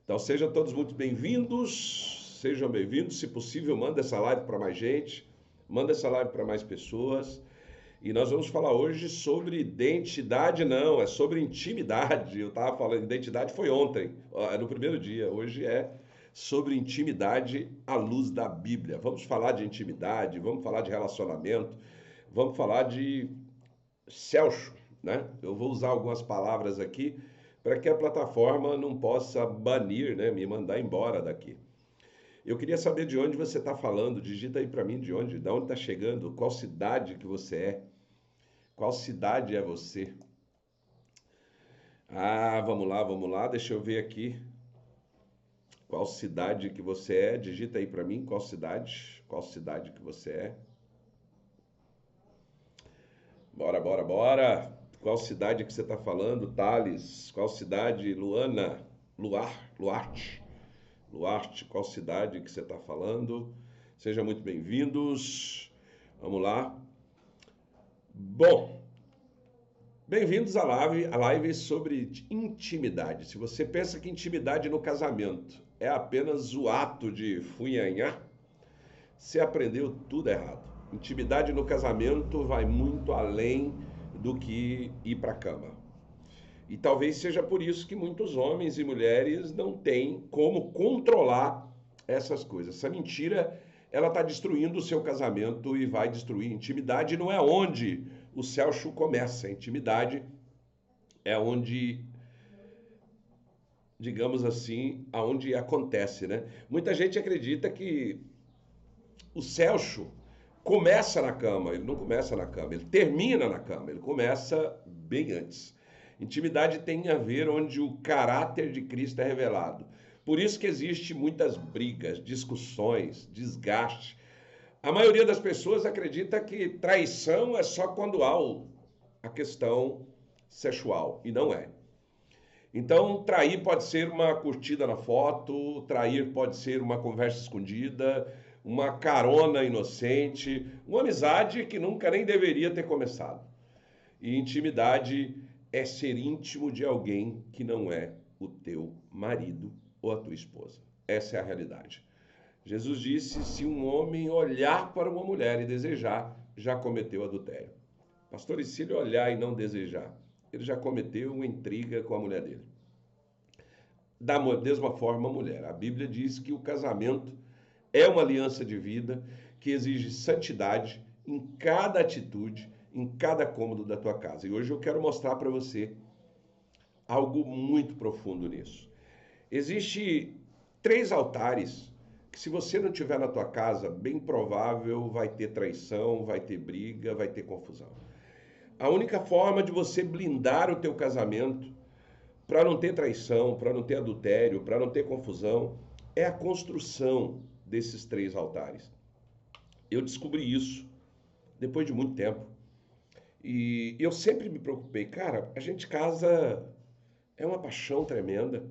Então sejam todos muito bem-vindos, sejam bem-vindos. Se possível, manda essa live para mais gente, manda essa live para mais pessoas. E nós vamos falar hoje sobre identidade, não, é sobre intimidade. Eu estava falando, identidade foi ontem, no primeiro dia, hoje é sobre intimidade à luz da Bíblia. Vamos falar de intimidade, vamos falar de relacionamento, vamos falar de Celso, né? Eu vou usar algumas palavras aqui para que a plataforma não possa banir, né? Me mandar embora daqui. Eu queria saber de onde você está falando. Digita aí para mim de onde está chegando, qual cidade que você é, qual cidade é você. Ah, vamos lá, deixa eu ver aqui. Qual cidade que você é? Digita aí para mim qual cidade que você é. Bora, bora, bora. Qual cidade que você está falando, Thales? Qual cidade, Luana? Luarte. Luarte, qual cidade que você está falando? Sejam muito bem-vindos. Vamos lá. Bom, bem-vindos à live sobre intimidade. Se você pensa que intimidade no casamento é apenas o ato de funhanhar, você aprendeu tudo errado. Intimidade no casamento vai muito além do que ir para a cama. E talvez seja por isso que muitos homens e mulheres não têm como controlar essas coisas. Essa mentira, ela está destruindo o seu casamento e vai destruir. Intimidade não é onde o Celso começa. A intimidade é onde, digamos assim, aonde acontece, né? Muita gente acredita que o Celso começa na cama. Ele não começa na cama, ele termina na cama, ele começa bem antes. Intimidade tem a ver onde o caráter de Cristo é revelado. Por isso que existe muitas brigas, discussões, desgaste. A maioria das pessoas acredita que traição é só quando há a questão sexual, e não é. Então, trair pode ser uma curtida na foto, trair pode ser uma conversa escondida, uma carona inocente, uma amizade que nunca nem deveria ter começado. E intimidade é ser íntimo de alguém que não é o teu marido ou a tua esposa. Essa é a realidade. Jesus disse: se um homem olhar para uma mulher e desejar, já cometeu adultério. Pastor, e se ele olhar e não desejar? Ele já cometeu uma intriga com a mulher dele. Da mesma forma, a mulher. A Bíblia diz que o casamento é uma aliança de vida que exige santidade em cada atitude, em cada cômodo da tua casa. E hoje eu quero mostrar para você algo muito profundo nisso. Existe 3 altares que, se você não tiver na tua casa, bem provável vai ter traição, vai ter briga, vai ter confusão. A única forma de você blindar o teu casamento para não ter traição, para não ter adultério, para não ter confusão, é a construção desses 3 altares. Eu descobri isso depois de muito tempo. E eu sempre me preocupei, cara, a gente casa, é uma paixão tremenda.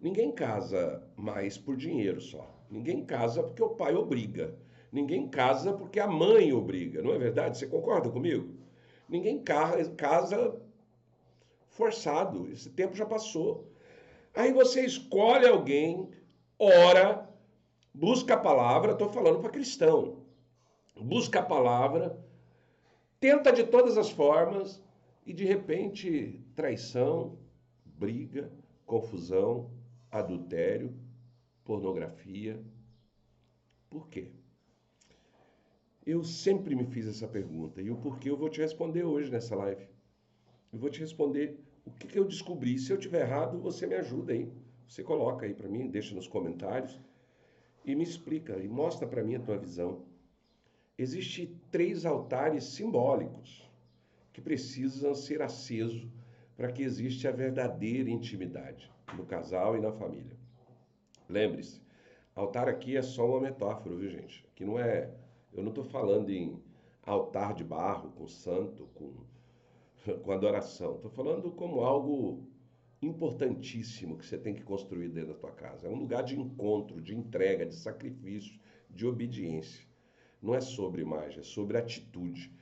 Ninguém casa mais por dinheiro só. Ninguém casa porque o pai obriga. Ninguém casa porque a mãe obriga. Não é verdade? Você concorda comigo? Ninguém casa forçado. Esse tempo já passou. Aí você escolhe alguém, ora, busca a palavra, estou falando para cristão. Busca a palavra, tenta de todas as formas e de repente traição, briga, confusão, adultério, pornografia. Por quê? Eu sempre me fiz essa pergunta e o porquê eu vou te responder hoje nessa live. Eu vou te responder o que eu descobri. Se eu tiver errado, você me ajuda aí. Você coloca aí para mim, deixa nos comentários e me explica e mostra para mim a tua visão. Existem 3 altares simbólicos que precisam ser acesos para que exista a verdadeira intimidade no casal e na família. Lembre-se, altar aqui é só uma metáfora, viu, gente? Aqui não é, eu não estou falando em altar de barro com santo, com adoração. Estou falando como algo importantíssimo que você tem que construir dentro da tua casa. É um lugar de encontro, de entrega, de sacrifício, de obediência. Não é sobre imagem, é sobre atitude.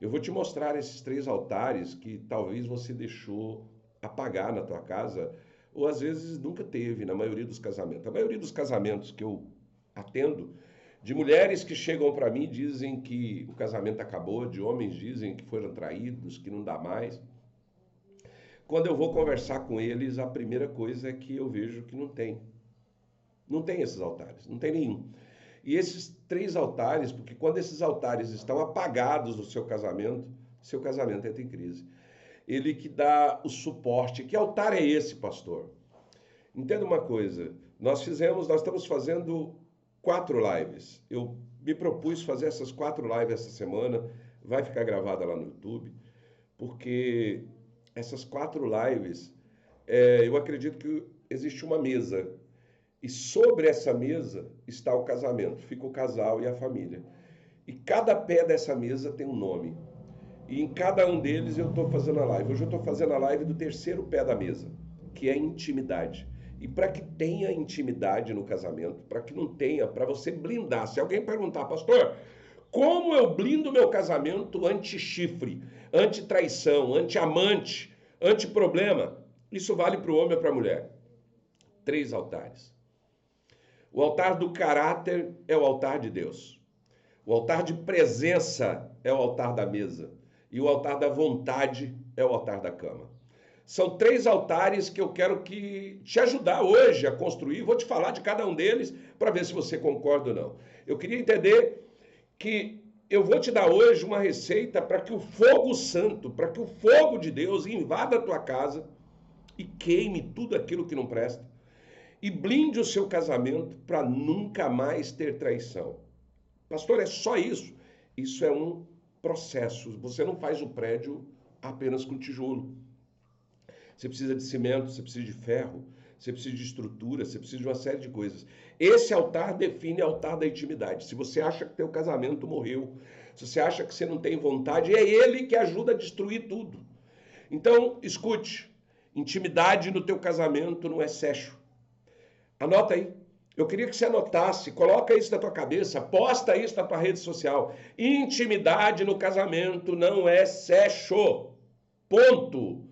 Eu vou te mostrar esses 3 altares que talvez você deixou apagar na tua casa, ou às vezes nunca teve, na maioria dos casamentos. A maioria dos casamentos que eu atendo, de mulheres que chegam para mim e dizem que o casamento acabou, de homens dizem que foram traídos, que não dá mais. Quando eu vou conversar com eles, a primeira coisa é que eu vejo que não tem. Não tem esses altares, não tem nenhum. E esses 3 altares, porque quando esses altares estão apagados no seu casamento entra em crise. Ele que dá o suporte. Que altar é esse, pastor? Entenda uma coisa, nós estamos fazendo 4 lives. Eu me propus fazer essas 4 lives essa semana, vai ficar gravada lá no YouTube, porque essas 4 lives, eu acredito que existe uma mesa, e sobre essa mesa está o casamento, fica o casal e a família. E cada pé dessa mesa tem um nome. E em cada um deles eu estou fazendo a live. Hoje eu estou fazendo a live do 3º pé da mesa, que é intimidade. E para que tenha intimidade no casamento, para que não tenha, para você blindar. Se alguém perguntar, pastor, como eu blindo meu casamento anti-chifre, anti-traição, anti-amante, anti-problema? Isso vale para o homem ou para a mulher. 3 altares. O altar do caráter é o altar de Deus. O altar de presença é o altar da mesa. E o altar da vontade é o altar da cama. São 3 altares que eu quero te ajudar hoje a construir. Vou te falar de cada um deles para ver se você concorda ou não. Eu queria entender que eu vou te dar hoje uma receita para que o fogo santo, para que o fogo de Deus invada a tua casa e queime tudo aquilo que não presta. E blinde o seu casamento para nunca mais ter traição. Pastor, é só isso? Isso é um processo. Você não faz o prédio apenas com tijolo. Você precisa de cimento, você precisa de ferro, você precisa de estrutura, você precisa de uma série de coisas. Esse altar define o altar da intimidade. Se você acha que teu casamento morreu, se você acha que você não tem vontade, é ele que ajuda a destruir tudo. Então, escute, intimidade no teu casamento não é sexo. Anota aí. Eu queria que você anotasse, coloca isso na tua cabeça, posta isso na tua rede social. Intimidade no casamento não é sexo. Ponto.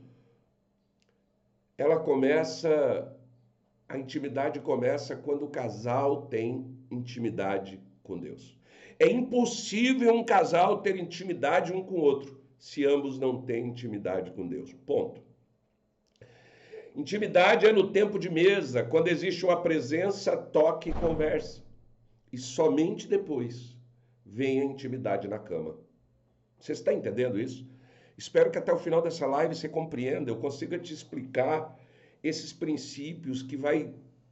A intimidade começa quando o casal tem intimidade com Deus. É impossível um casal ter intimidade um com o outro se ambos não têm intimidade com Deus. Ponto. Intimidade é no tempo de mesa, quando existe uma presença, toque e conversa. E somente depois vem a intimidade na cama. Você está entendendo isso? Espero que até o final dessa live você compreenda, eu consiga te explicar esses princípios que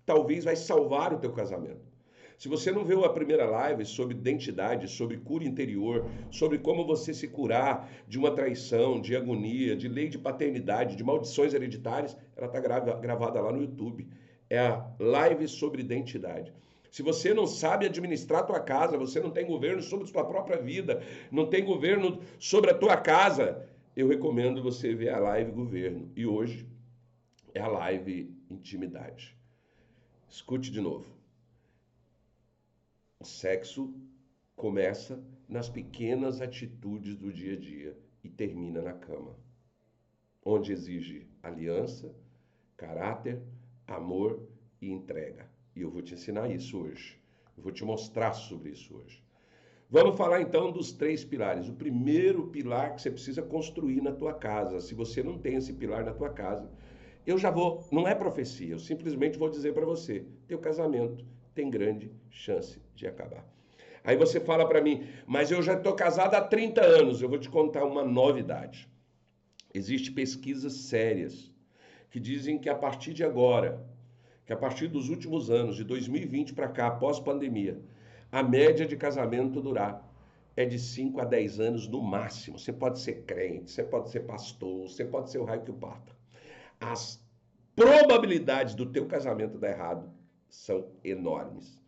talvez vai salvar o teu casamento. Se você não viu a primeira live sobre identidade, sobre cura interior, sobre como você se curar de uma traição, de agonia, de lei de paternidade, de maldições hereditárias, ela está gravada lá no YouTube. É a live sobre identidade. Se você não sabe administrar a tua casa, você não tem governo sobre a sua própria vida, não tem governo sobre a tua casa, eu recomendo você ver a live governo. E hoje é a live intimidade. Escute de novo. O sexo começa nas pequenas atitudes do dia a dia e termina na cama, onde exige aliança, caráter, amor e entrega. E eu vou te ensinar isso hoje. Eu vou te mostrar sobre isso hoje. Vamos falar então dos 3 pilares. O primeiro pilar que você precisa construir na tua casa. Se você não tem esse pilar na tua casa, não é profecia, eu simplesmente vou dizer para você, teu casamento tem grande chance de acabar. Aí você fala para mim, mas eu já estou casado há 30 anos. Eu vou te contar uma novidade. Existem pesquisas sérias que dizem que a partir de agora, que a partir dos últimos anos, de 2020 para cá, pós-pandemia, a média de casamento durar é de 5 a 10 anos no máximo. Você pode ser crente, você pode ser pastor, você pode ser o raio que o parta. As probabilidades do teu casamento dar errado são enormes.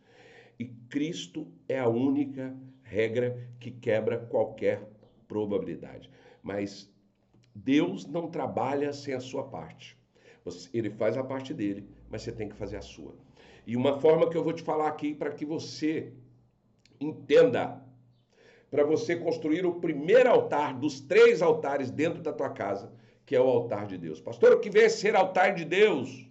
E Cristo é a única regra que quebra qualquer probabilidade. Mas Deus não trabalha sem a sua parte. Ele faz a parte dele, mas você tem que fazer a sua. E uma forma que eu vou te falar aqui para que você entenda, para você construir o primeiro altar dos 3 altares dentro da tua casa, que é o altar de Deus. Pastor, o que vem a ser altar de Deus?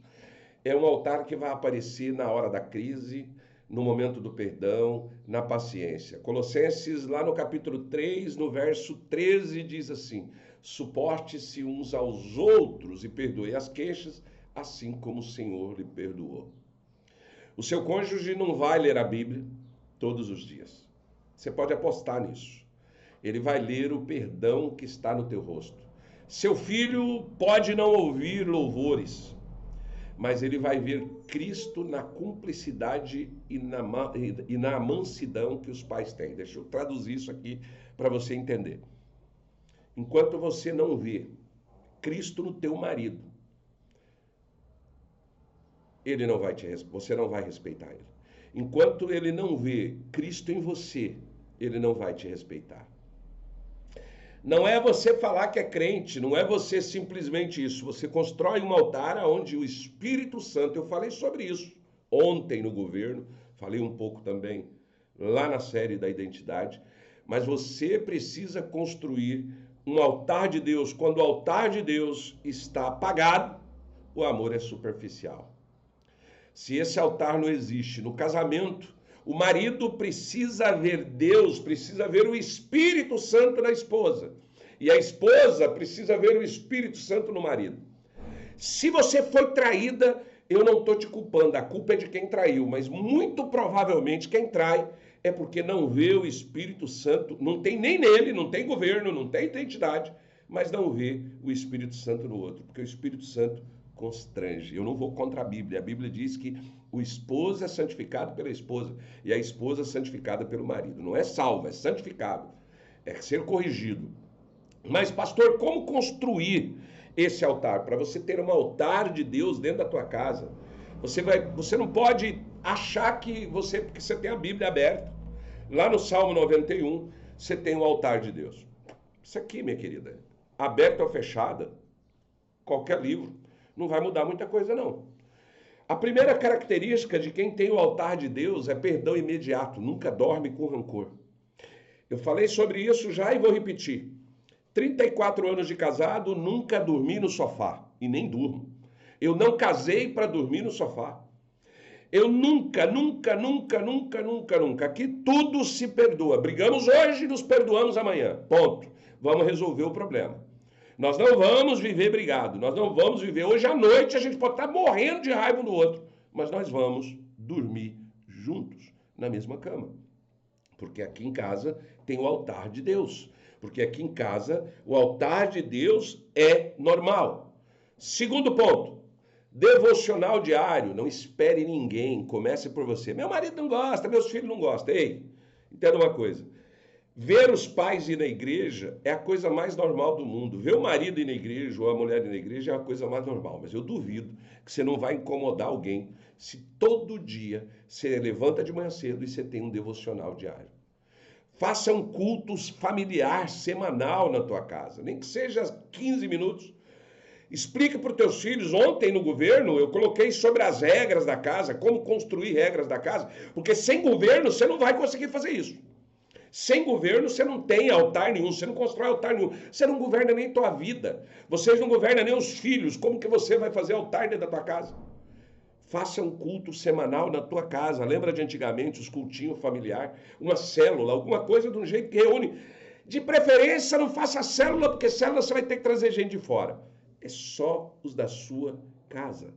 É um altar que vai aparecer na hora da crise, no momento do perdão, na paciência. Colossenses, lá no capítulo 3, no verso 13, diz assim: suporte-se uns aos outros e perdoe as queixas, assim como o Senhor lhe perdoou. O seu cônjuge não vai ler a Bíblia todos os dias. Você pode apostar nisso. Ele vai ler o perdão que está no teu rosto. Seu filho pode não ouvir louvores, mas ele vai ver Cristo na cumplicidade e na mansidão que os pais têm. Deixa eu traduzir isso aqui para você entender. Enquanto você não vê Cristo no teu marido, você não vai respeitar ele. Enquanto ele não vê Cristo em você, ele não vai te respeitar. Não é você falar que é crente, não é você simplesmente isso. Você constrói um altar onde o Espírito Santo, eu falei sobre isso ontem no governo, falei um pouco também lá na série da identidade, mas você precisa construir um altar de Deus. Quando o altar de Deus está apagado, o amor é superficial. Se esse altar não existe no casamento, o marido precisa ver Deus, precisa ver o Espírito Santo na esposa. E a esposa precisa ver o Espírito Santo no marido. Se você foi traída, eu não estou te culpando, a culpa é de quem traiu, mas muito provavelmente quem trai é porque não vê o Espírito Santo, não tem nem nele, não tem governo, não tem identidade, mas não vê o Espírito Santo no outro, porque o Espírito Santo constrange. Eu não vou contra a Bíblia diz que o esposo é santificado pela esposa e a esposa é santificada pelo marido. Não é salvo, é santificado, é ser corrigido. Mas, pastor, como construir esse altar? Para você ter um altar de Deus dentro da tua casa, você não pode achar porque você tem a Bíblia aberta. Lá no Salmo 91, você tem o altar de Deus. Isso aqui, minha querida, aberta ou fechada, qualquer livro, não vai mudar muita coisa, não. A primeira característica de quem tem o altar de Deus é perdão imediato, nunca dorme com rancor. Eu falei sobre isso já e vou repetir. 34 anos de casado, nunca dormi no sofá, e nem durmo. Eu não casei para dormir no sofá. Eu nunca, aqui tudo se perdoa. Brigamos hoje, nos perdoamos amanhã. Ponto. Vamos resolver o problema. Nós não vamos viver brigado, nós não vamos viver. Hoje à noite a gente pode estar morrendo de raiva um do outro, mas nós vamos dormir juntos na mesma cama. Porque aqui em casa tem o altar de Deus. Porque aqui em casa o altar de Deus é normal. Segundo ponto, devocional diário. Não espere ninguém, comece por você. Meu marido não gosta, meus filhos não gostam. Ei, entenda uma coisa. Ver os pais ir na igreja é a coisa mais normal do mundo. Ver o marido ir na igreja ou a mulher ir na igreja é a coisa mais normal. Mas eu duvido que você não vai incomodar alguém se todo dia você levanta de manhã cedo e você tem um devocional diário. Faça um culto familiar semanal na tua casa, nem que seja 15 minutos. Explica para os teus filhos. Ontem no governo eu coloquei sobre as regras da casa, como construir regras da casa, porque sem governo você não vai conseguir fazer isso. Sem governo você não tem altar nenhum, você não constrói altar nenhum, você não governa nem tua vida, vocês não governam nem os filhos, como que você vai fazer altar dentro da tua casa? Faça um culto semanal na tua casa, lembra de antigamente os cultinhos familiar, uma célula, alguma coisa de um jeito que reúne. De preferência não faça célula, porque célula você vai ter que trazer gente de fora. É só os da sua casa.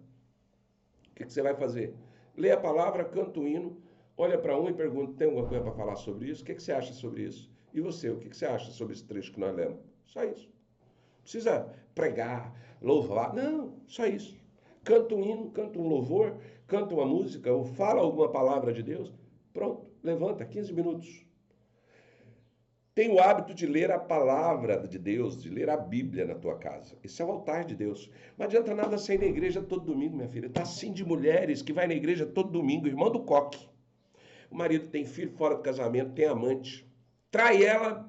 O que você vai fazer? Lê a palavra, canta o hino, olha para um e pergunta, tem alguma coisa para falar sobre isso? O que você acha sobre isso? E você, o que você acha sobre esse trecho que nós lemos? Só isso. Não precisa pregar, louvar. Não, só isso. Canta um hino, canta um louvor, canta uma música, ou fala alguma palavra de Deus. Pronto, levanta, 15 minutos. Tem o hábito de ler a palavra de Deus, de ler a Bíblia na tua casa. Esse é o altar de Deus. Não adianta nada sair na igreja todo domingo, minha filha. Está assim de mulheres que vai na igreja todo domingo, irmão do coque. O marido tem filho fora do casamento, tem amante. Trai ela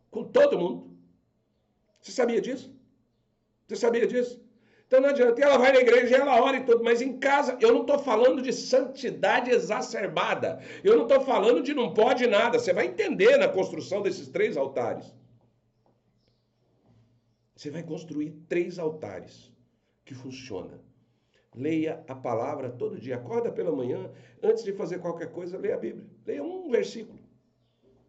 com todo mundo. Você sabia disso? Você sabia disso? Então não adianta. Ela vai na igreja, ela ora e tudo, mas em casa eu não estou falando de santidade exacerbada. Eu não estou falando de não pode nada. Você vai entender na construção desses 3 altares. Você vai construir 3 altares que funcionam. Leia a palavra todo dia. Acorda pela manhã, antes de fazer qualquer coisa, leia a Bíblia. Leia um versículo.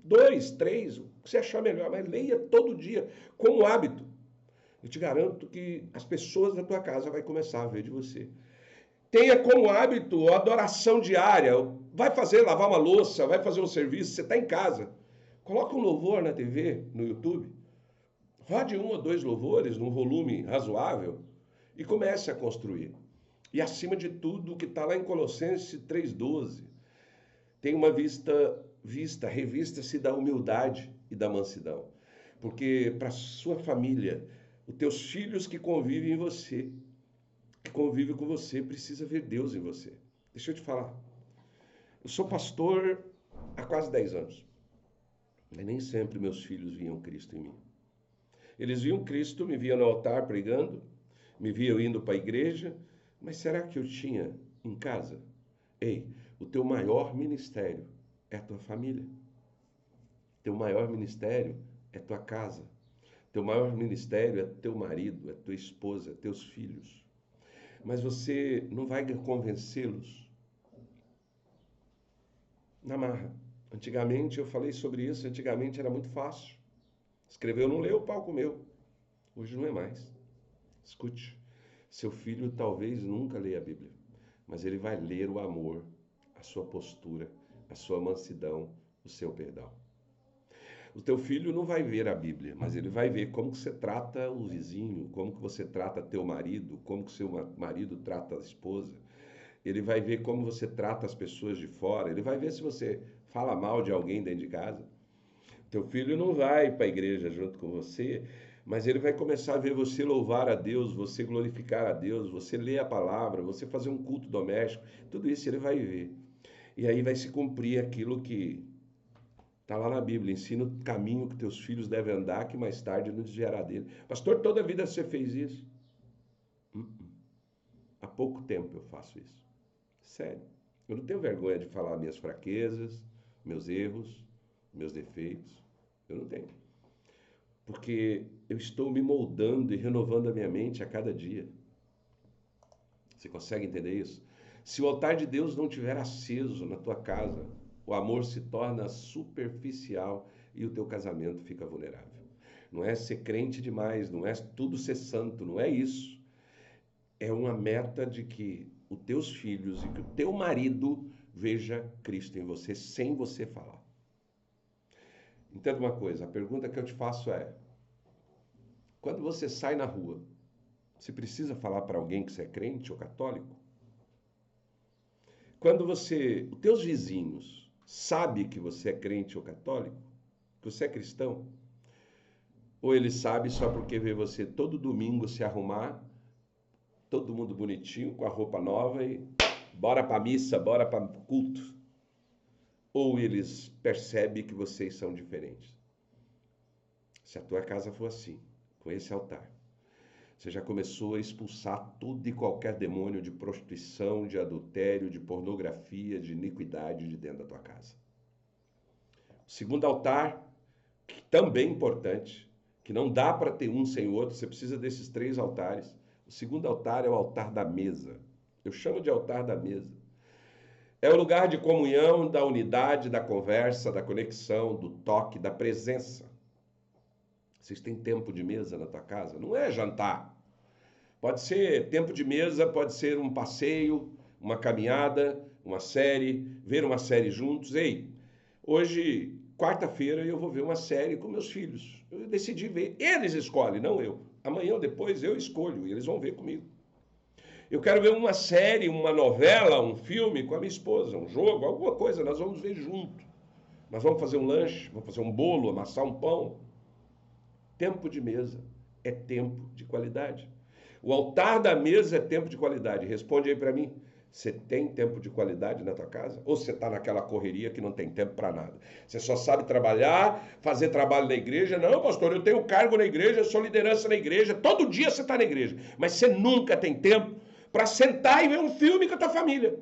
2, 3, o que você achar melhor, mas leia todo dia, como hábito. Eu te garanto que as pessoas da tua casa vão começar a ver de você. Tenha como hábito a adoração diária. Vai fazer, lavar uma louça, vai fazer um serviço, você está em casa. Coloca um louvor na TV, no YouTube. Rode 1 ou 2 louvores num volume razoável e comece a construir. E acima de tudo, o que está lá em Colossenses 3,12, tem uma revista-se da humildade e da mansidão. Porque para sua família, os teus filhos que convivem com você, precisa ver Deus em você. Deixa eu te falar. Eu sou pastor há quase 10 anos. Mas nem sempre meus filhos viam Cristo em mim. Eles viam Cristo, me viam no altar pregando, me viam indo para a igreja, mas será que eu tinha em casa? Ei, o teu maior ministério é a tua família. Teu maior ministério é tua casa. Teu maior ministério é teu marido, é tua esposa, é teus filhos. Mas você não vai convencê-los na marra. Antigamente, eu falei sobre isso, antigamente era muito fácil. Escreveu, não leu, o pau comeu. Hoje não é mais. Escute, seu filho talvez nunca leia a Bíblia, mas ele vai ler o amor, a sua postura, a sua mansidão, o seu perdão. O teu filho não vai ver a Bíblia, mas ele vai ver como que você trata o vizinho, como que você trata teu marido, como que seu marido trata a esposa. Ele vai ver como você trata as pessoas de fora, ele vai ver se você fala mal de alguém dentro de casa. Teu filho não vai para a igreja junto com você, mas ele vai começar a ver você louvar a Deus, você glorificar a Deus, você ler a palavra, você fazer um culto doméstico, tudo isso ele vai ver. E aí vai se cumprir aquilo que está lá na Bíblia, ensina o caminho que teus filhos devem andar, que mais tarde não desviará dele. Pastor, toda a vida você fez isso? Há pouco tempo eu faço isso. Sério. Eu não tenho vergonha de falar minhas fraquezas, meus erros, meus defeitos. Eu não tenho. Porque eu estou me moldando e renovando a minha mente a cada dia. Você consegue entender isso? Se o altar de Deus não estiver aceso na tua casa, o amor se torna superficial e o teu casamento fica vulnerável. Não é ser crente demais, não é tudo ser santo, não é isso. É uma meta de que os teus filhos e que o teu marido veja Cristo em você sem você falar. Entenda uma coisa, a pergunta que eu te faço é: quando você sai na rua, você precisa falar para alguém que você é crente ou católico? Quando os teus vizinhos sabem que você é crente ou católico, que você é cristão, ou ele sabe só porque vê você todo domingo se arrumar, todo mundo bonitinho, com a roupa nova e bora para missa, bora para culto? Ou eles percebem que vocês são diferentes? Se a tua casa for assim, com esse altar, você já começou a expulsar todo e qualquer demônio de prostituição, de adultério, de pornografia, de iniquidade de dentro da tua casa. O segundo altar, que também é importante, que não dá para ter um sem o outro, você precisa desses 3 altares. O segundo altar é o altar da mesa. Eu chamo de altar da mesa. É o lugar de comunhão, da unidade, da conversa, da conexão, do toque, da presença. Vocês têm tempo de mesa na tua casa? Não é jantar. Pode ser tempo de mesa, pode ser um passeio, uma caminhada, uma série, ver uma série juntos. Ei, hoje, quarta-feira, eu vou ver uma série com meus filhos. Eu decidi ver. Eles escolhem, não eu. Amanhã ou depois eu escolho e eles vão ver comigo. Eu quero ver uma série, uma novela, um filme com a minha esposa, um jogo, alguma coisa, nós vamos ver junto. Nós vamos fazer um lanche, vamos fazer um bolo, amassar um pão. Tempo de mesa é tempo de qualidade. O altar da mesa é tempo de qualidade. Responde aí para mim. Você tem tempo de qualidade na tua casa? Ou você está naquela correria que não tem tempo para nada? Você só sabe trabalhar, fazer trabalho na igreja? Não, pastor, eu tenho cargo na igreja, eu sou liderança na igreja. Todo dia você está na igreja. Mas você nunca tem tempo para sentar e ver um filme com a tua família.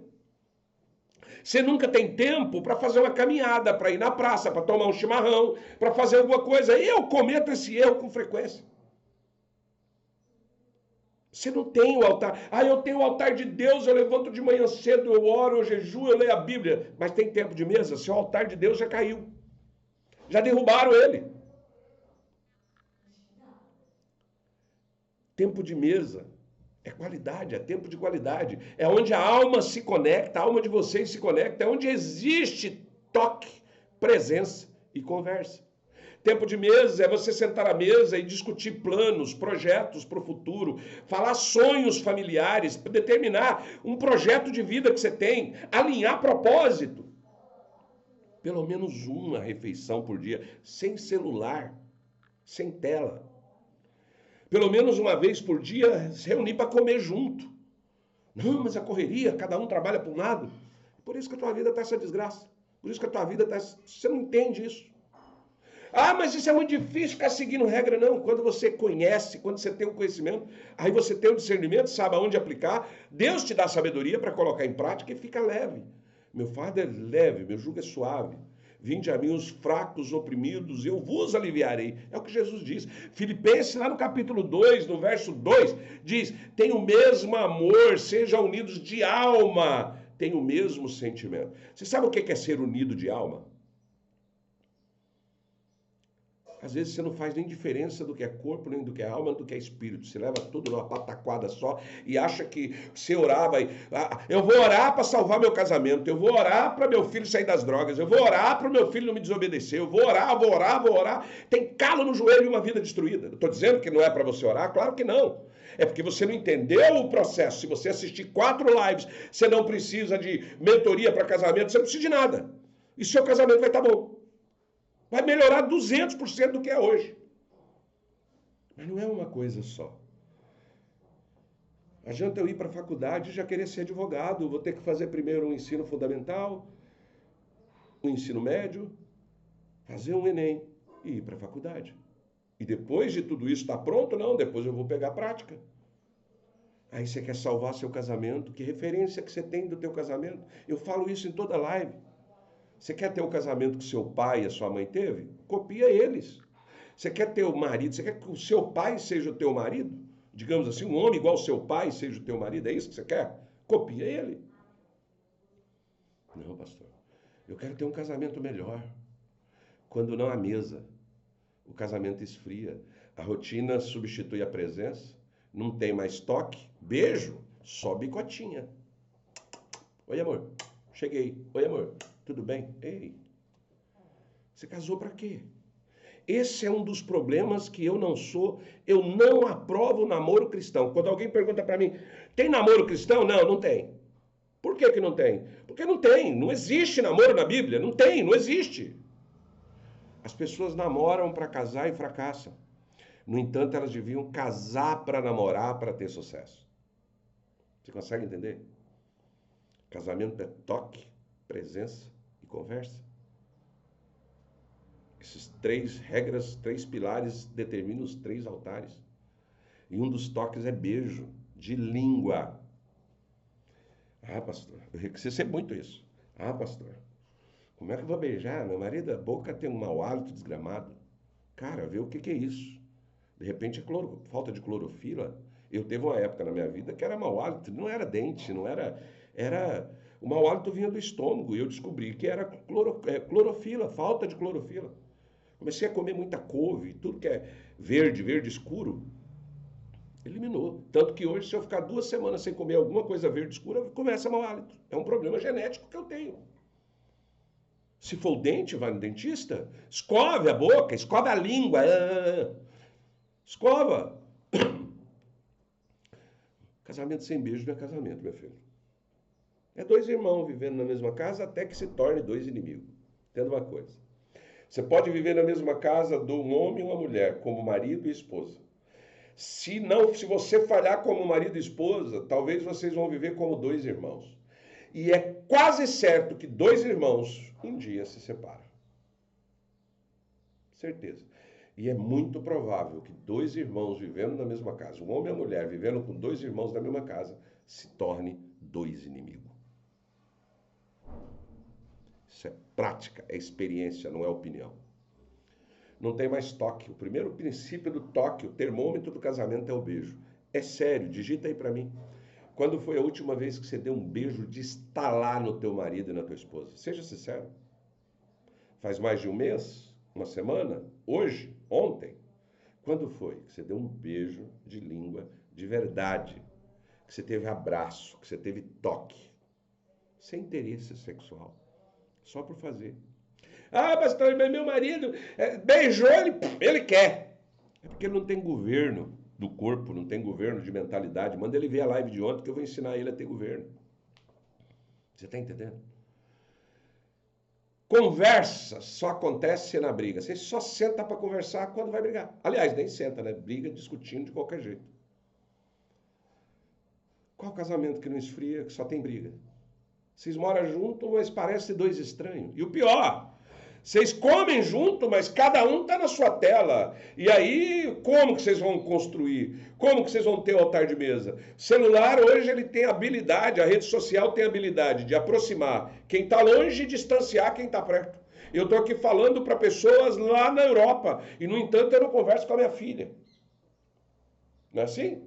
Você nunca tem tempo para fazer uma caminhada, para ir na praça, para tomar um chimarrão, para fazer alguma coisa. E eu cometo esse erro com frequência. Você não tem o altar. Ah, eu tenho o altar de Deus, eu levanto de manhã cedo, eu oro, eu jejuo, eu leio a Bíblia. Mas tem tempo de mesa? Seu altar de Deus já caiu. Já derrubaram ele. Tempo de mesa é qualidade, é tempo de qualidade. É onde a alma se conecta, a alma de vocês se conecta, é onde existe toque, presença e conversa. Tempo de mesa é você sentar à mesa e discutir planos, projetos para o futuro, falar sonhos familiares, determinar um projeto de vida que você tem, alinhar propósito. Pelo menos uma refeição por dia, sem celular, sem tela. Pelo menos uma vez por dia, se reunir para comer junto. Não, mas a correria, cada um trabalha para um lado. Por isso que a tua vida está essa desgraça. Por isso que a tua vida está... Você não entende isso. Ah, mas isso é muito difícil ficar seguindo regra. Não, quando você conhece, quando você tem o conhecimento, aí você tem o discernimento, sabe aonde aplicar. Deus te dá sabedoria para colocar em prática e fica leve. Meu fardo é leve, meu jugo é suave. Vinde a mim os fracos, oprimidos, eu vos aliviarei. É o que Jesus diz. Filipenses, lá no capítulo 2, no verso 2, diz: tenham o mesmo amor, sejam unidos de alma, tenham o mesmo sentimento. Você sabe o que é ser unido de alma? Às vezes você não faz nem diferença do que é corpo, nem do que é alma, nem do que é espírito. Você leva tudo numa pataquada só e acha que você orar vai... eu vou orar para salvar meu casamento, eu vou orar para meu filho sair das drogas, eu vou orar para o meu filho não me desobedecer, eu vou orar, vou orar, vou orar. Tem calo no joelho e uma vida destruída. Estou dizendo que não é para você orar? Claro que não. É porque você não entendeu o processo. Se você assistir 4 lives, você não precisa de mentoria para casamento, você não precisa de nada. E seu casamento vai estar bom. Vai melhorar 200% do que é hoje. Mas não é uma coisa só. Adianta eu ir para a faculdade e já querer ser advogado. Vou ter que fazer primeiro um ensino fundamental, um ensino médio, fazer um Enem e ir para a faculdade. E depois de tudo isso estar pronto? Não, depois eu vou pegar a prática. Aí você quer salvar seu casamento? Que referência que você tem do teu casamento? Eu falo isso em toda live. Você quer ter o casamento que seu pai e a sua mãe teve? Copia eles. Você quer ter o marido, você quer que o seu pai seja o teu marido? Digamos assim, um homem igual ao seu pai seja o teu marido, é isso que você quer? Copia ele. Não, pastor. Eu quero ter um casamento melhor. Quando não há mesa, o casamento esfria. A rotina substitui a presença. Não tem mais toque, beijo, só bicotinha. Oi, amor. Cheguei. Oi, amor. Tudo bem? Ei, você casou para quê? Esse é um dos problemas que eu não aprovo o namoro cristão. Quando alguém pergunta para mim, tem namoro cristão? Não, não tem. Por que que não tem? Porque não tem, não existe namoro na Bíblia, não tem, não existe. As pessoas namoram para casar e fracassam. No entanto, elas deviam casar para namorar, para ter sucesso. Você consegue entender? Casamento é toque, presença e conversa. Essas 3 regras, 3 pilares determinam os 3 altares. E um dos toques é beijo, de língua. Ah, pastor, eu recebo muito isso. Ah, pastor, como é que eu vou beijar? Meu marido, a boca tem um mau hálito desgramado. Cara, vê o que é isso. De repente é falta de clorofila. Eu teve uma época na minha vida que era mau hálito, não era dente, não era... O mau hálito vinha do estômago e eu descobri que era clorofila, falta de clorofila. Comecei a comer muita couve, tudo que é verde, verde escuro, eliminou. Tanto que hoje, se eu ficar 2 semanas sem comer alguma coisa verde escura, começa mau hálito. É um problema genético que eu tenho. Se for o dente, vai no dentista, escove a boca, escove a língua. Escova. Casamento sem beijo não é casamento, meu filho. É 2 irmãos vivendo na mesma casa até que se torne 2 inimigos. Entenda uma coisa. Você pode viver na mesma casa de um homem e uma mulher, como marido e esposa. Se você falhar como marido e esposa, talvez vocês vão viver como 2 irmãos. E é quase certo que 2 irmãos um dia se separam. Certeza. E é muito provável que 2 irmãos vivendo na mesma casa, um homem e uma mulher vivendo com 2 irmãos na mesma casa, se torne 2 inimigos. Isso é prática, é experiência, não é opinião. Não tem mais toque. O primeiro princípio do toque, o termômetro do casamento é o beijo. É sério, digita aí para mim. Quando foi a última vez que você deu um beijo de estalar no teu marido e na tua esposa? Seja sincero. Faz mais de um mês? Uma semana? Hoje? Ontem? Quando foi que você deu um beijo de língua de verdade? Que você teve abraço, que você teve toque? Sem interesse sexual. Só por fazer. Ah, pastor, mas meu marido beijou, ele quer. É porque ele não tem governo do corpo, não tem governo de mentalidade. Manda ele ver a live de ontem que eu vou ensinar ele a ter governo. Você está entendendo? Conversa só acontece na briga. Você só senta para conversar quando vai brigar. Aliás, nem senta, né? Briga discutindo de qualquer jeito. Qual casamento que não esfria, que só tem briga? Vocês moram junto, mas parecem dois estranhos. E o pior, vocês comem junto, mas cada um está na sua tela. E aí, como que vocês vão construir? Como que vocês vão ter o altar de mesa? O celular hoje ele tem habilidade, a rede social tem habilidade de aproximar quem está longe e distanciar quem está perto. Eu estou aqui falando para pessoas lá na Europa e, no entanto, eu não converso com a minha filha. Não é assim?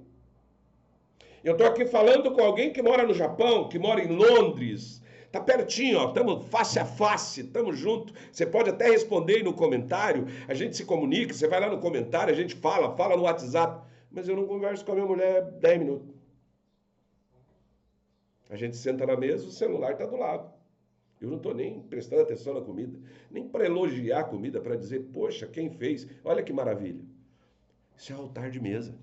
Eu estou aqui falando com alguém que mora no Japão, que mora em Londres. Tá pertinho, ó, estamos face a face, estamos juntos. Você pode até responder aí no comentário, a gente se comunica, você vai lá no comentário, a gente fala no WhatsApp. Mas eu não converso com a minha mulher 10 minutos. A gente senta na mesa, o celular está do lado. Eu não estou nem prestando atenção na comida, nem para elogiar a comida, para dizer, poxa, quem fez? Olha que maravilha. Isso é altar de mesa.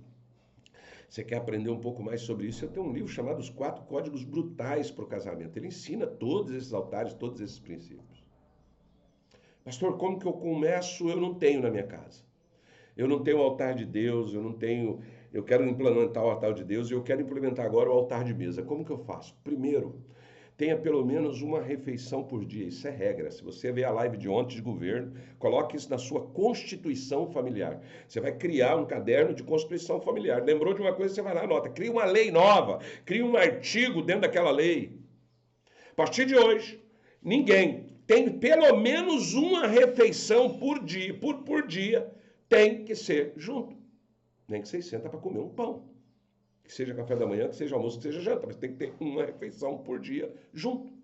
Você quer aprender um pouco mais sobre isso? Eu tenho um livro chamado Os 4 Códigos Brutais para o Casamento. Ele ensina todos esses altares, todos esses princípios. Pastor, como que eu começo? Eu não tenho na minha casa. Eu não tenho o altar de Deus, eu quero implementar o altar de Deus e eu quero implementar agora o altar de mesa. Como que eu faço? Primeiro, tenha pelo menos uma refeição por dia. Isso é regra. Se você vê a live de ontem de governo, coloque isso na sua constituição familiar. Você vai criar um caderno de constituição familiar. Lembrou de uma coisa, você vai lá e anota. Cria uma lei nova. Cria um artigo dentro daquela lei. A partir de hoje, ninguém tem pelo menos uma refeição por dia. Por dia tem que ser junto. Nem que você senta para comer um pão. Que seja café da manhã, que seja almoço, que seja janta, mas tem que ter uma refeição por dia junto.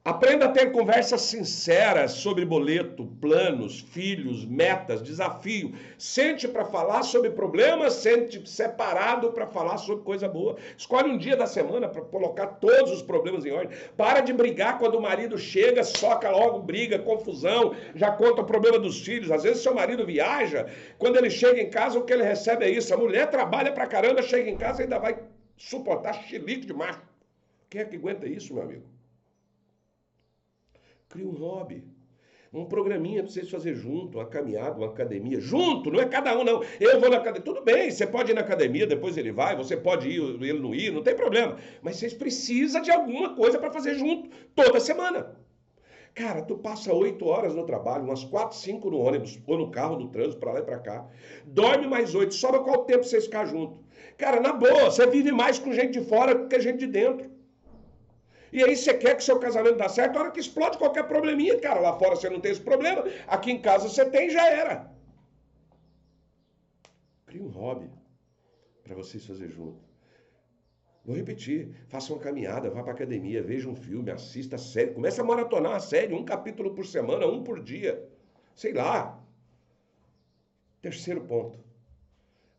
Aprenda a ter conversas sinceras sobre boleto, planos, filhos, metas, desafio. Sente para falar sobre problemas, sente separado para falar sobre coisa boa. Escolhe um dia da semana para colocar todos os problemas em ordem. Para de brigar quando o marido chega, soca logo, briga, confusão, já conta o problema dos filhos. Às vezes seu marido viaja, quando ele chega em casa o que ele recebe é isso. A mulher trabalha pra caramba, chega em casa e ainda vai suportar chilique de macho. Quem é que aguenta isso, meu amigo? Cria um hobby, um programinha para vocês fazerem junto, uma caminhada, uma academia. Junto, não é cada um, não. Eu vou na academia. Tudo bem, você pode ir na academia, depois ele vai, você pode ir, ele não ir, não tem problema. Mas vocês precisam de alguma coisa para fazer junto, toda semana. Cara, tu passa 8 horas no trabalho, umas 4, 5 no ônibus, ou no carro, no trânsito, para lá e para cá. Dorme mais 8, sobra qual tempo vocês ficar junto? Cara, na boa, você vive mais com gente de fora do que gente de dentro. E aí você quer que seu casamento dê certo, a hora que explode qualquer probleminha, cara, lá fora você não tem esse problema, aqui em casa você tem, já era. Crie um hobby para vocês fazerem junto. Vou repetir, faça uma caminhada, vá para academia, veja um filme, assista a série, comece a maratonar a série, um capítulo por semana, um por dia, sei lá. Terceiro ponto,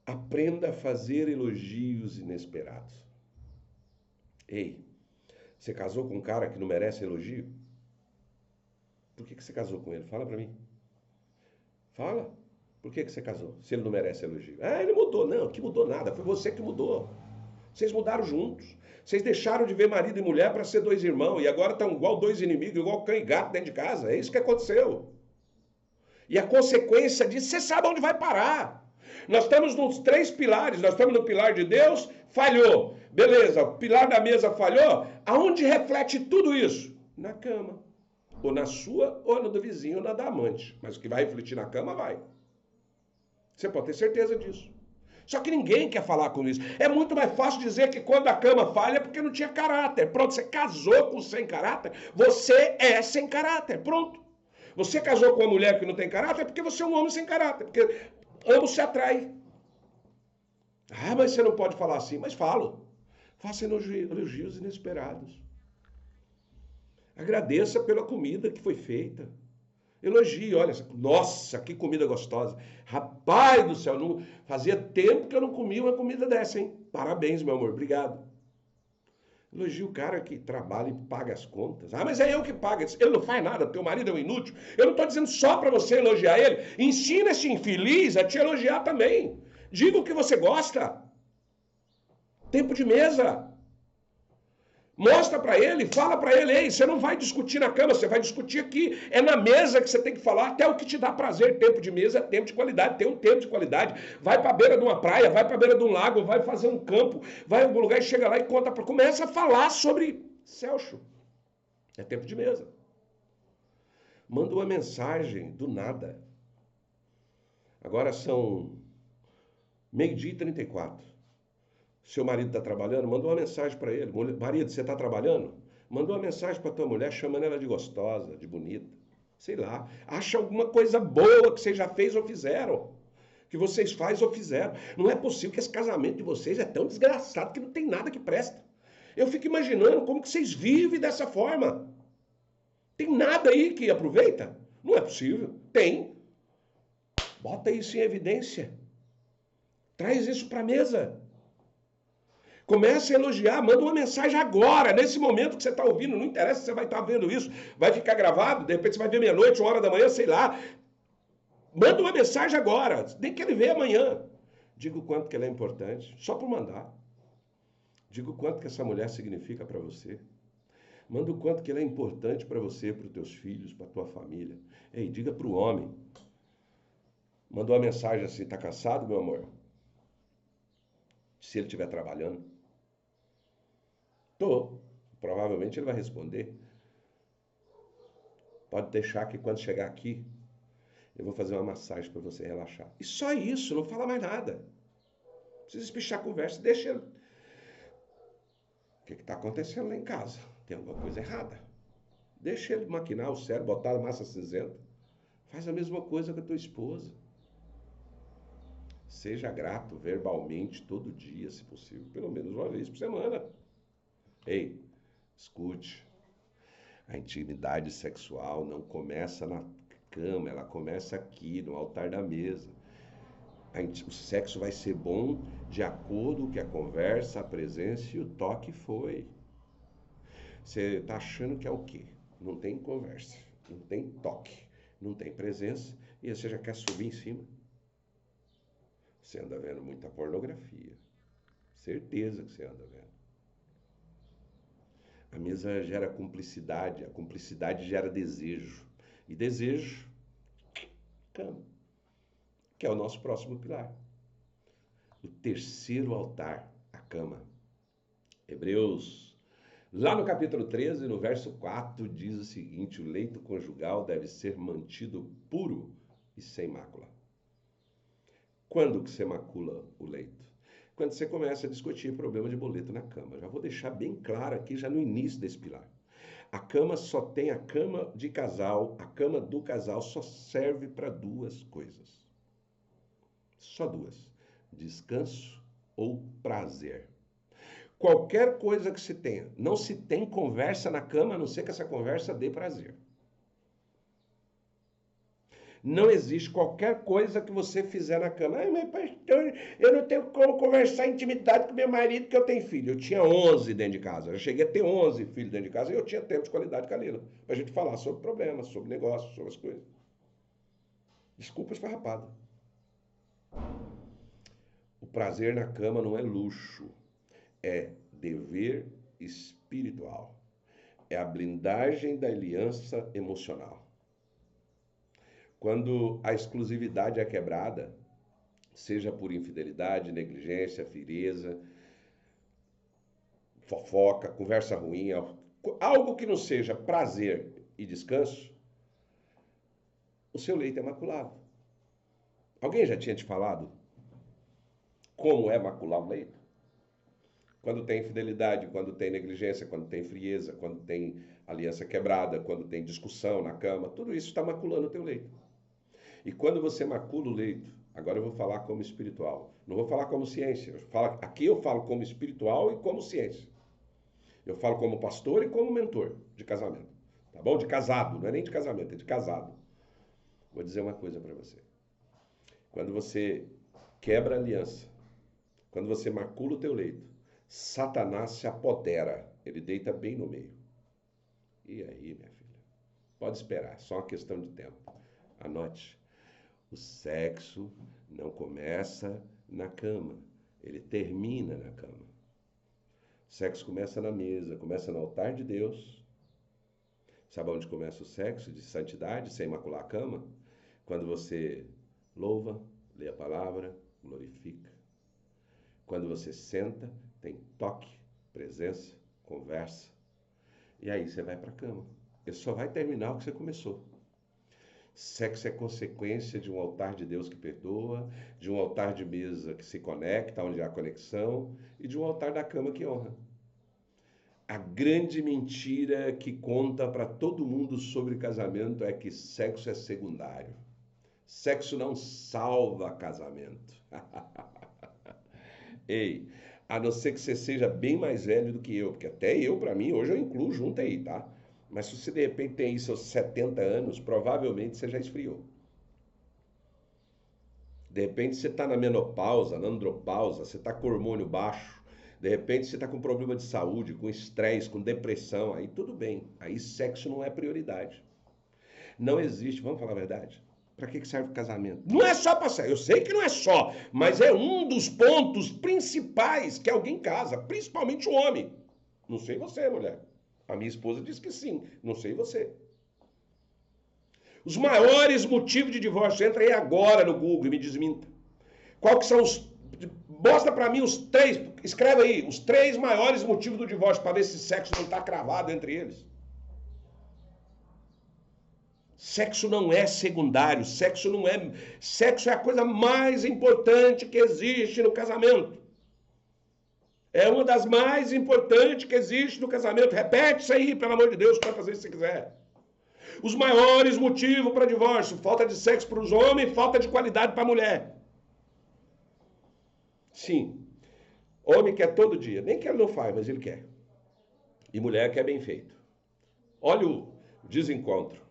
aprenda a fazer elogios inesperados. Ei, você casou com um cara que não merece elogio? Por que você casou com ele? Fala pra mim. Fala. Por que você casou? Se ele não merece elogio. Ah, ele mudou. Não, que mudou nada. Foi você que mudou. Vocês mudaram juntos. Vocês deixaram de ver marido e mulher para ser dois irmãos. E agora estão igual dois inimigos, igual cão e gato dentro de casa. É isso que aconteceu. E a consequência disso, você sabe onde vai parar. Nós estamos nos 3 pilares. Nós estamos no pilar de Deus, falhou. Beleza, o pilar da mesa falhou. Aonde reflete tudo isso? Na cama. Ou na sua, ou na do vizinho, ou na da amante. Mas o que vai refletir na cama, vai. Você pode ter certeza disso. Só que ninguém quer falar com isso. É muito mais fácil dizer que quando a cama falha é porque não tinha caráter. Pronto, você casou com sem caráter, você é sem caráter. Pronto. Você casou com uma mulher que não tem caráter é porque você é um homem sem caráter. Porque ambos se atraem. Ah, mas você não pode falar assim. Mas falo. Faça elogios inesperados. Agradeça pela comida que foi feita. Elogie, olha, nossa, que comida gostosa. Rapaz do céu, não, fazia tempo que eu não comia uma comida dessa, hein? Parabéns, meu amor, obrigado. Elogie o cara que trabalha e paga as contas. Ah, mas é eu que pago. Ele não faz nada, teu marido é um inútil. Eu não estou dizendo só para você elogiar ele. Ensina esse infeliz a te elogiar também. Diga o que você gosta. Tempo de mesa. Mostra para ele, fala para ele, ei, você não vai discutir na cama, você vai discutir aqui. É na mesa que você tem que falar, até o que te dá prazer. Tempo de mesa é tempo de qualidade, tem um tempo de qualidade. Vai para a beira de uma praia, vai para a beira de um lago, vai fazer um campo, vai em algum lugar e chega lá e conta, começa a falar sobre Celso. É tempo de mesa. Manda uma mensagem do nada. Agora são 12h34. Seu marido está trabalhando, manda uma mensagem para ele. Marido, você está trabalhando? Manda uma mensagem para tua mulher chamando ela de gostosa, de bonita. Sei lá. Acha alguma coisa boa que você já fez ou fizeram. Que vocês fazem ou fizeram. Não é possível que esse casamento de vocês é tão desgraçado que não tem nada que presta. Eu fico imaginando como que vocês vivem dessa forma. Tem nada aí que aproveita? Não é possível. Tem. Bota isso em evidência. Traz isso para a mesa. Comece a elogiar, manda uma mensagem agora, nesse momento que você está ouvindo, não interessa se você vai estar vendo isso, vai ficar gravado, de repente você vai ver meia-noite, 1h da manhã, sei lá. Manda uma mensagem agora, nem que ele veja amanhã. Diga o quanto que ela é importante, só por mandar. Diga o quanto que essa mulher significa para você. Manda o quanto que ela é importante para você, para os teus filhos, para a tua família. Ei, diga para o homem. Manda uma mensagem assim, tá cansado, meu amor? Se ele estiver trabalhando. Tô. Provavelmente ele vai responder. Pode deixar que quando chegar aqui, eu vou fazer uma massagem para você relaxar. E só isso, não fala mais nada. Não precisa espichar a conversa, deixa ele. O que está acontecendo lá em casa? Tem alguma coisa errada. Deixa ele maquinar o cérebro, botar a massa cinzenta. Faz a mesma coisa com a tua esposa. Seja grato verbalmente todo dia, se possível, pelo menos uma vez por semana. Ei, escute. A intimidade sexual não começa na cama, ela começa aqui, no altar da mesa. O sexo vai ser bom de acordo com que a conversa, a presença e o toque foi. Você está achando que é o quê? Não tem conversa, não tem toque, não tem presença e você já quer subir em cima. Você anda vendo muita pornografia. Certeza que você anda vendo. A mesa gera cumplicidade, a cumplicidade gera desejo. E desejo, cama, que é o nosso próximo pilar. O terceiro altar, a cama. Hebreus, lá no capítulo 13, no verso 4, diz o seguinte: o leito conjugal deve ser mantido puro e sem mácula. Quando que você macula o leito? Quando você começa a discutir problema de boleto na cama. Já vou deixar bem claro aqui, já no início desse pilar. A cama só tem a cama de casal, a cama do casal só serve para duas coisas. Só duas: descanso ou prazer. Qualquer coisa que se tenha, não se tem conversa na cama, a não ser que essa conversa dê prazer. Não existe qualquer coisa que você fizer na cama. Ai, mas pastor, eu não tenho como conversar intimidade com meu marido porque eu tenho filho. Eu tinha 11 dentro de casa. Eu cheguei a ter 11 filhos dentro de casa e eu tinha tempo de qualidade com a Lila. Pra gente falar sobre problemas, sobre negócios, sobre as coisas. Desculpa esfarrapada. O prazer na cama não é luxo. É dever espiritual. É a blindagem da aliança emocional. Quando a exclusividade é quebrada, seja por infidelidade, negligência, frieza, fofoca, conversa ruim, algo que não seja prazer e descanso, o seu leito é maculado. Alguém já tinha te falado como é macular o leito? Quando tem infidelidade, quando tem negligência, quando tem frieza, quando tem aliança quebrada, quando tem discussão na cama, tudo isso está maculando o teu leito. E quando você macula o leito, Agora eu vou falar como espiritual. Não vou falar como ciência. Aqui eu falo como espiritual e como ciência. Eu falo como pastor e como mentor de casamento. Tá bom? De casado. Não é nem de casamento, é de casado. Vou dizer uma coisa para você. Quando você quebra a aliança, quando você macula o teu leito, Satanás se apodera. Ele deita bem no meio. E aí, minha filha? Pode esperar, só uma questão de tempo. Anote. O sexo não começa na cama, ele termina na cama. O sexo começa na mesa, começa no altar de Deus. Sabe onde começa o sexo de santidade, sem macular a cama? Quando você louva, lê a palavra, glorifica. Quando você senta, tem toque, presença, conversa. E aí você vai para a cama. Ele só vai terminar o que você começou. Sexo é consequência de um altar de Deus que perdoa, de um altar de mesa que se conecta, onde há conexão, e de um altar da cama que honra. A grande mentira que conta para todo mundo sobre casamento é que sexo é secundário. Sexo não salva casamento. Ei, a não ser que você seja bem mais velho do que eu, porque até eu, para mim, hoje eu incluo junto aí, tá? Mas se você de repente tem aí seus 70 anos, provavelmente você já esfriou. De repente você está na menopausa, na andropausa, você está com hormônio baixo. De repente você está com problema de saúde, com estresse, com depressão. Aí tudo bem. Aí sexo não é prioridade. Não existe, vamos falar a verdade? Para que serve o casamento? Não é só para sexo. Eu sei que não é só, mas é um dos pontos principais que alguém casa, principalmente o homem. Não sei você, mulher. A minha esposa diz que sim, não sei você. Os maiores motivos de divórcio, entra aí agora no Google e me desminta. Qual que são os... Mostra pra mim os 3, escreve aí, os 3 maiores motivos do divórcio, para ver se sexo não está cravado entre eles. Sexo não é secundário, sexo é a coisa mais importante que existe no casamento. É uma das mais importantes que existe no casamento. Repete isso aí, pelo amor de Deus, quantas vezes você quiser. Os maiores motivos para divórcio: falta de sexo para os homens, falta de qualidade para a mulher. Sim, homem quer todo dia, nem que ele não faz, mas ele quer. E mulher quer bem feito. Olha o desencontro.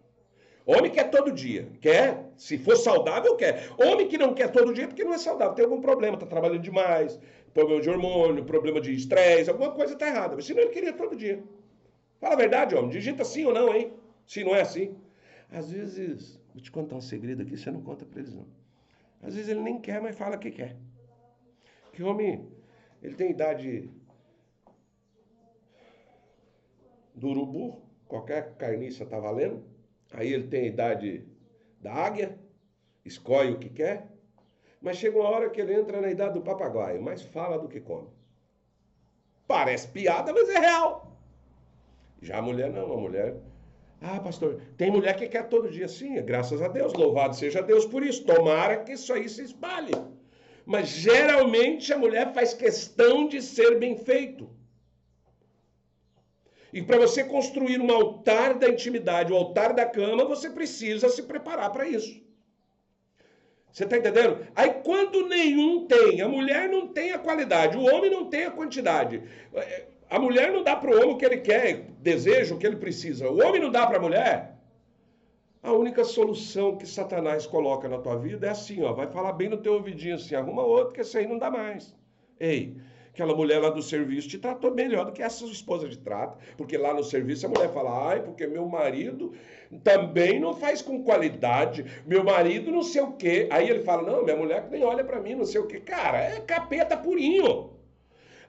Homem quer todo dia, quer, se for saudável, quer. Homem que não quer todo dia porque não é saudável, tem algum problema, está trabalhando demais, problema de hormônio, problema de estresse, alguma coisa está errada. Mas senão ele queria todo dia. Fala a verdade, homem, digita sim ou não, hein? Se não é assim. Às vezes, vou te contar um segredo aqui, você não conta pra eles não. Às vezes ele nem quer, mas fala que quer. Que homem, ele tem idade do urubu, qualquer carniça tá valendo. Aí ele tem a idade da águia, escolhe o que quer. Mas chega uma hora que ele entra na idade do papagaio, mais fala do que come. Parece piada, mas é real. Já a mulher não, a mulher... Ah, pastor, tem mulher que quer todo dia. Sim, graças a Deus, louvado seja Deus por isso. Tomara que isso aí se espalhe. Mas geralmente a mulher faz questão de ser bem feito. E para você construir um altar da intimidade, o altar da cama, você precisa se preparar para isso. Você está entendendo? Aí quando nenhum tem, a mulher não tem a qualidade, o homem não tem a quantidade. A mulher não dá para o homem o que ele quer, deseja, o que ele precisa. O homem não dá para a mulher. A única solução que Satanás coloca na tua vida é assim, ó, vai falar bem no teu ouvidinho assim, arruma outro que esse aí não dá mais. Ei, aquela mulher lá do serviço te tratou melhor do que essa sua esposa te trata, porque lá no serviço a mulher fala, ai, porque meu marido também não faz com qualidade, meu marido não sei o quê. Aí ele fala, não, minha mulher nem olha pra mim, não sei o quê. Cara, é capeta purinho.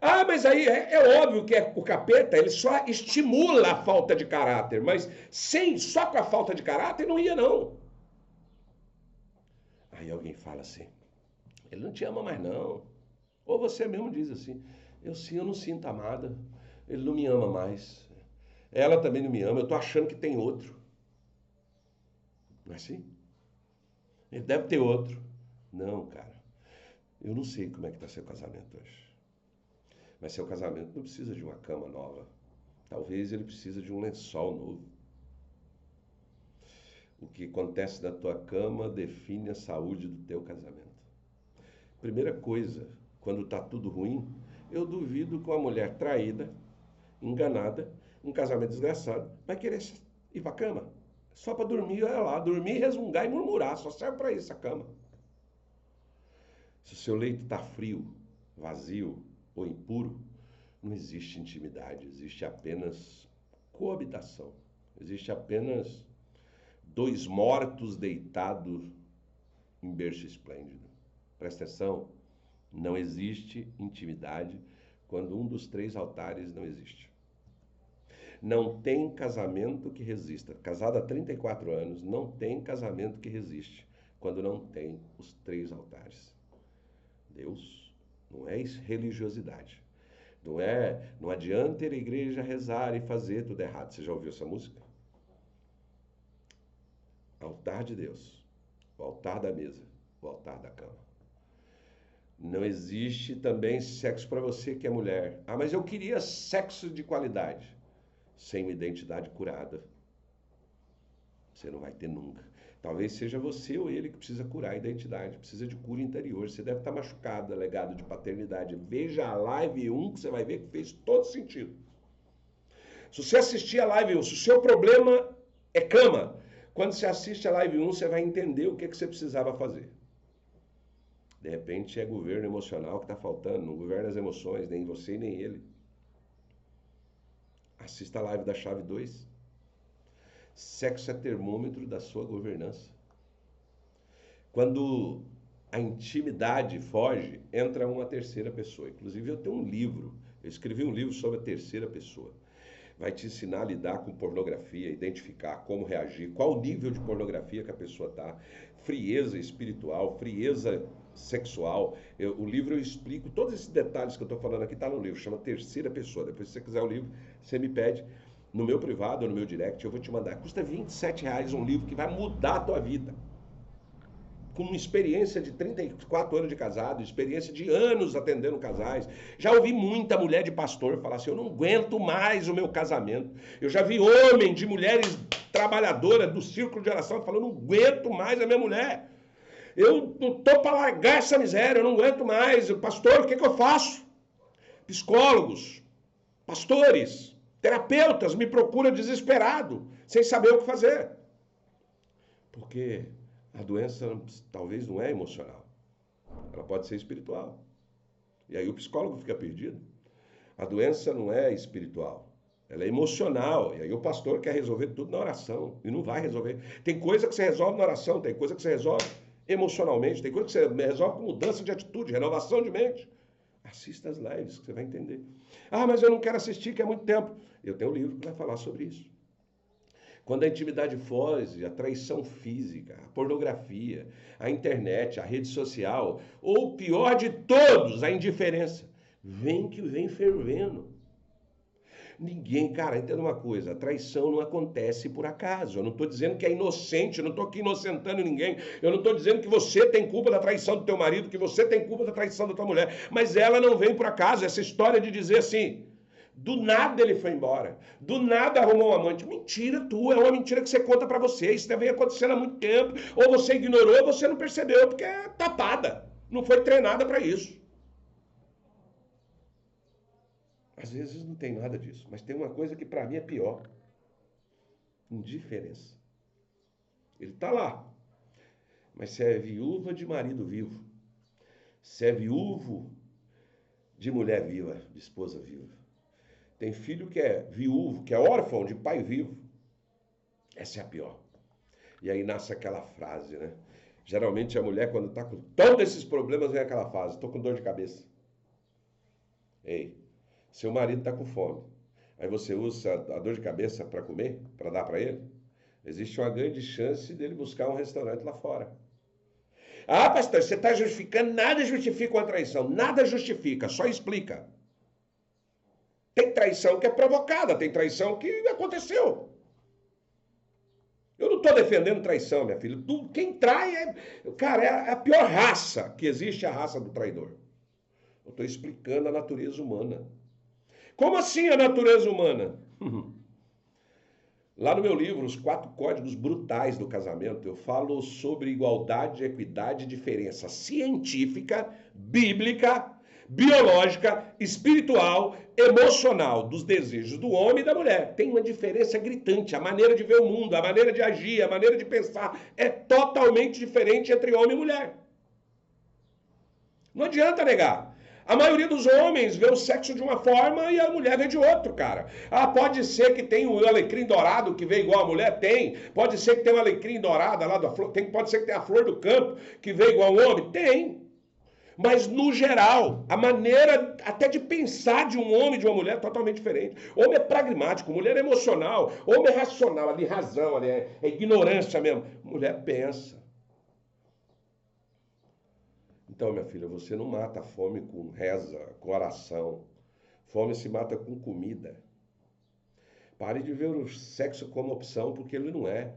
Ah, mas aí é óbvio que o capeta, ele só estimula a falta de caráter, mas só com a falta de caráter não ia não. Aí alguém fala assim, ele não te ama mais não. Ou você mesmo diz assim, eu não sinto amada, ele não me ama mais. Ela também não me ama, eu tô achando que tem outro. Não é assim? Ele deve ter outro. Não, cara, eu não sei como é que tá seu casamento hoje. Mas seu casamento não precisa de uma cama nova. Talvez ele precise de um lençol novo. O que acontece na tua cama define a saúde do teu casamento. Primeira coisa, quando está tudo ruim, eu duvido que uma mulher traída, enganada, um casamento desgraçado, vai querer ir para a cama. Só para dormir, olha lá, dormir, resmungar e murmurar, só serve para isso a cama. Se o seu leito está frio, vazio ou impuro, não existe intimidade, existe apenas coabitação. Existe apenas dois mortos deitados em berço esplêndido. Presta atenção, não existe intimidade quando um dos três altares não existe. Não tem casamento que resista. Casado há 34 anos, não tem casamento que resiste quando não tem os três altares. Deus não é religiosidade. Não adianta ir à igreja rezar e fazer tudo errado. Você já ouviu essa música? Altar de Deus, o altar da mesa, o altar da cama. Não existe também sexo para você que é mulher. Ah, mas eu queria sexo de qualidade. Sem uma identidade curada, você não vai ter nunca. Talvez seja você ou ele que precisa curar a identidade, precisa de cura interior. Você deve estar machucado, legado de paternidade. Veja a live 1 que você vai ver que fez todo sentido. Se você assistir a live 1, se o seu problema é cama, quando você assiste a live 1, você vai entender o que você precisava fazer. De repente é governo emocional que está faltando, não governa as emoções, nem você nem ele. Assista a live da chave 2. Sexo é termômetro da sua governança. Quando a intimidade foge, entra uma terceira pessoa. Inclusive eu tenho um livro, eu escrevi um livro sobre a terceira pessoa. Vai te ensinar a lidar com pornografia, identificar como reagir, qual o nível de pornografia que a pessoa está, frieza espiritual, frieza sexual. O livro eu explico todos esses detalhes que eu estou falando aqui, está no livro, chama Terceira Pessoa. Depois, se você quiser o livro, você me pede no meu privado ou no meu direct, eu vou te mandar. Custa R$27 um livro que vai mudar a tua vida. Com experiência de 34 anos de casado, experiência de anos atendendo casais. Já ouvi muita mulher de pastor falar assim, eu não aguento mais o meu casamento. Eu já vi homem de mulheres trabalhadoras do círculo de oração falando, eu não aguento mais a minha mulher. Eu não estou para largar essa miséria, eu não aguento mais. Pastor, o que eu faço? Psicólogos, pastores, terapeutas me procuram desesperado, sem saber o que fazer. Porque a doença talvez não é emocional, ela pode ser espiritual. E aí o psicólogo fica perdido. A doença não é espiritual, ela é emocional. E aí o pastor quer resolver tudo na oração e não vai resolver. Tem coisa que você resolve na oração, tem coisa que você resolve emocionalmente, tem coisa que você resolve com mudança de atitude, renovação de mente. Assista as lives que você vai entender. Ah, mas eu não quero assistir, que é muito tempo. Eu tenho um livro que vai falar sobre isso. Quando a intimidade foge, a traição física, a pornografia, a internet, a rede social, ou o pior de todos, a indiferença, vem que vem fervendo. Ninguém, cara, entenda uma coisa, a traição não acontece por acaso. Eu não estou dizendo que é inocente, eu não estou aqui inocentando ninguém. Eu não estou dizendo que você tem culpa da traição do teu marido, que você tem culpa da traição da tua mulher. Mas ela não vem por acaso, essa história de dizer assim... Do nada ele foi embora. Do nada arrumou um amante. Mentira tua, é uma mentira que você conta pra você. Isso vem acontecendo há muito tempo. Ou você ignorou ou você não percebeu, porque é tapada. Não foi treinada pra isso. Às vezes não tem nada disso, mas tem uma coisa que pra mim é pior. Indiferença. Ele tá lá. Mas se é viúva de marido vivo, se é viúvo de mulher viva, de esposa viva, tem filho que é viúvo, que é órfão de pai vivo. Essa é a pior. E aí nasce aquela frase, né? Geralmente a mulher, quando está com todos esses problemas, vem aquela frase, estou com dor de cabeça. Ei, seu marido está com fome. Aí você usa a dor de cabeça para comer, para dar para ele. Existe uma grande chance dele buscar um restaurante lá fora. Ah, pastor, você está justificando, nada justifica uma traição. Nada justifica, só explica. Tem traição que é provocada, tem traição que aconteceu. Eu não estou defendendo traição, minha filha. Quem trai cara, é a pior raça que existe, a raça do traidor. Eu estou explicando a natureza humana. Como assim a natureza humana? Lá no meu livro, Os 4 Códigos Brutais do Casamento, eu falo sobre igualdade, equidade e diferença científica, bíblica, biológica, espiritual, emocional dos desejos do homem e da mulher. Tem uma diferença gritante. A maneira de ver o mundo, a maneira de agir, a maneira de pensar é totalmente diferente entre homem e mulher. Não adianta negar. A maioria dos homens vê o sexo de uma forma e a mulher vê de outro, cara. Ah, pode ser que tenha o alecrim dourado que vê igual a mulher? Tem. Pode ser que tenha o alecrim dourado lá da flor. Pode ser que tenha a flor do campo que vê igual ao homem? Tem. Mas, no geral, a maneira até de pensar de um homem e de uma mulher é totalmente diferente. Homem é pragmático, mulher é emocional, homem é racional, ali razão, ali é ignorância mesmo. Mulher pensa. Então, minha filha, você não mata a fome com reza, com oração. Fome se mata com comida. Pare de ver o sexo como opção, porque ele não é.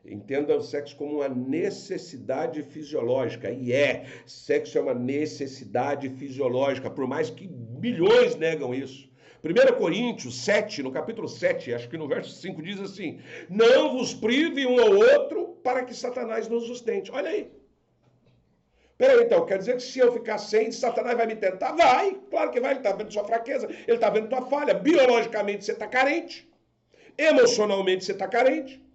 Entenda o sexo como uma necessidade fisiológica. E é. Sexo é uma necessidade fisiológica, por mais que milhões negam isso. 1 Coríntios 7, no capítulo 7, acho que no verso 5, diz assim: não vos prive um ao outro para que Satanás nos sustente. Olha aí. Peraí, então, quer dizer que se eu ficar sem, Satanás vai me tentar? Vai, claro que vai, ele está vendo sua fraqueza, ele está vendo tua falha. Biologicamente você está carente, emocionalmente você está carente,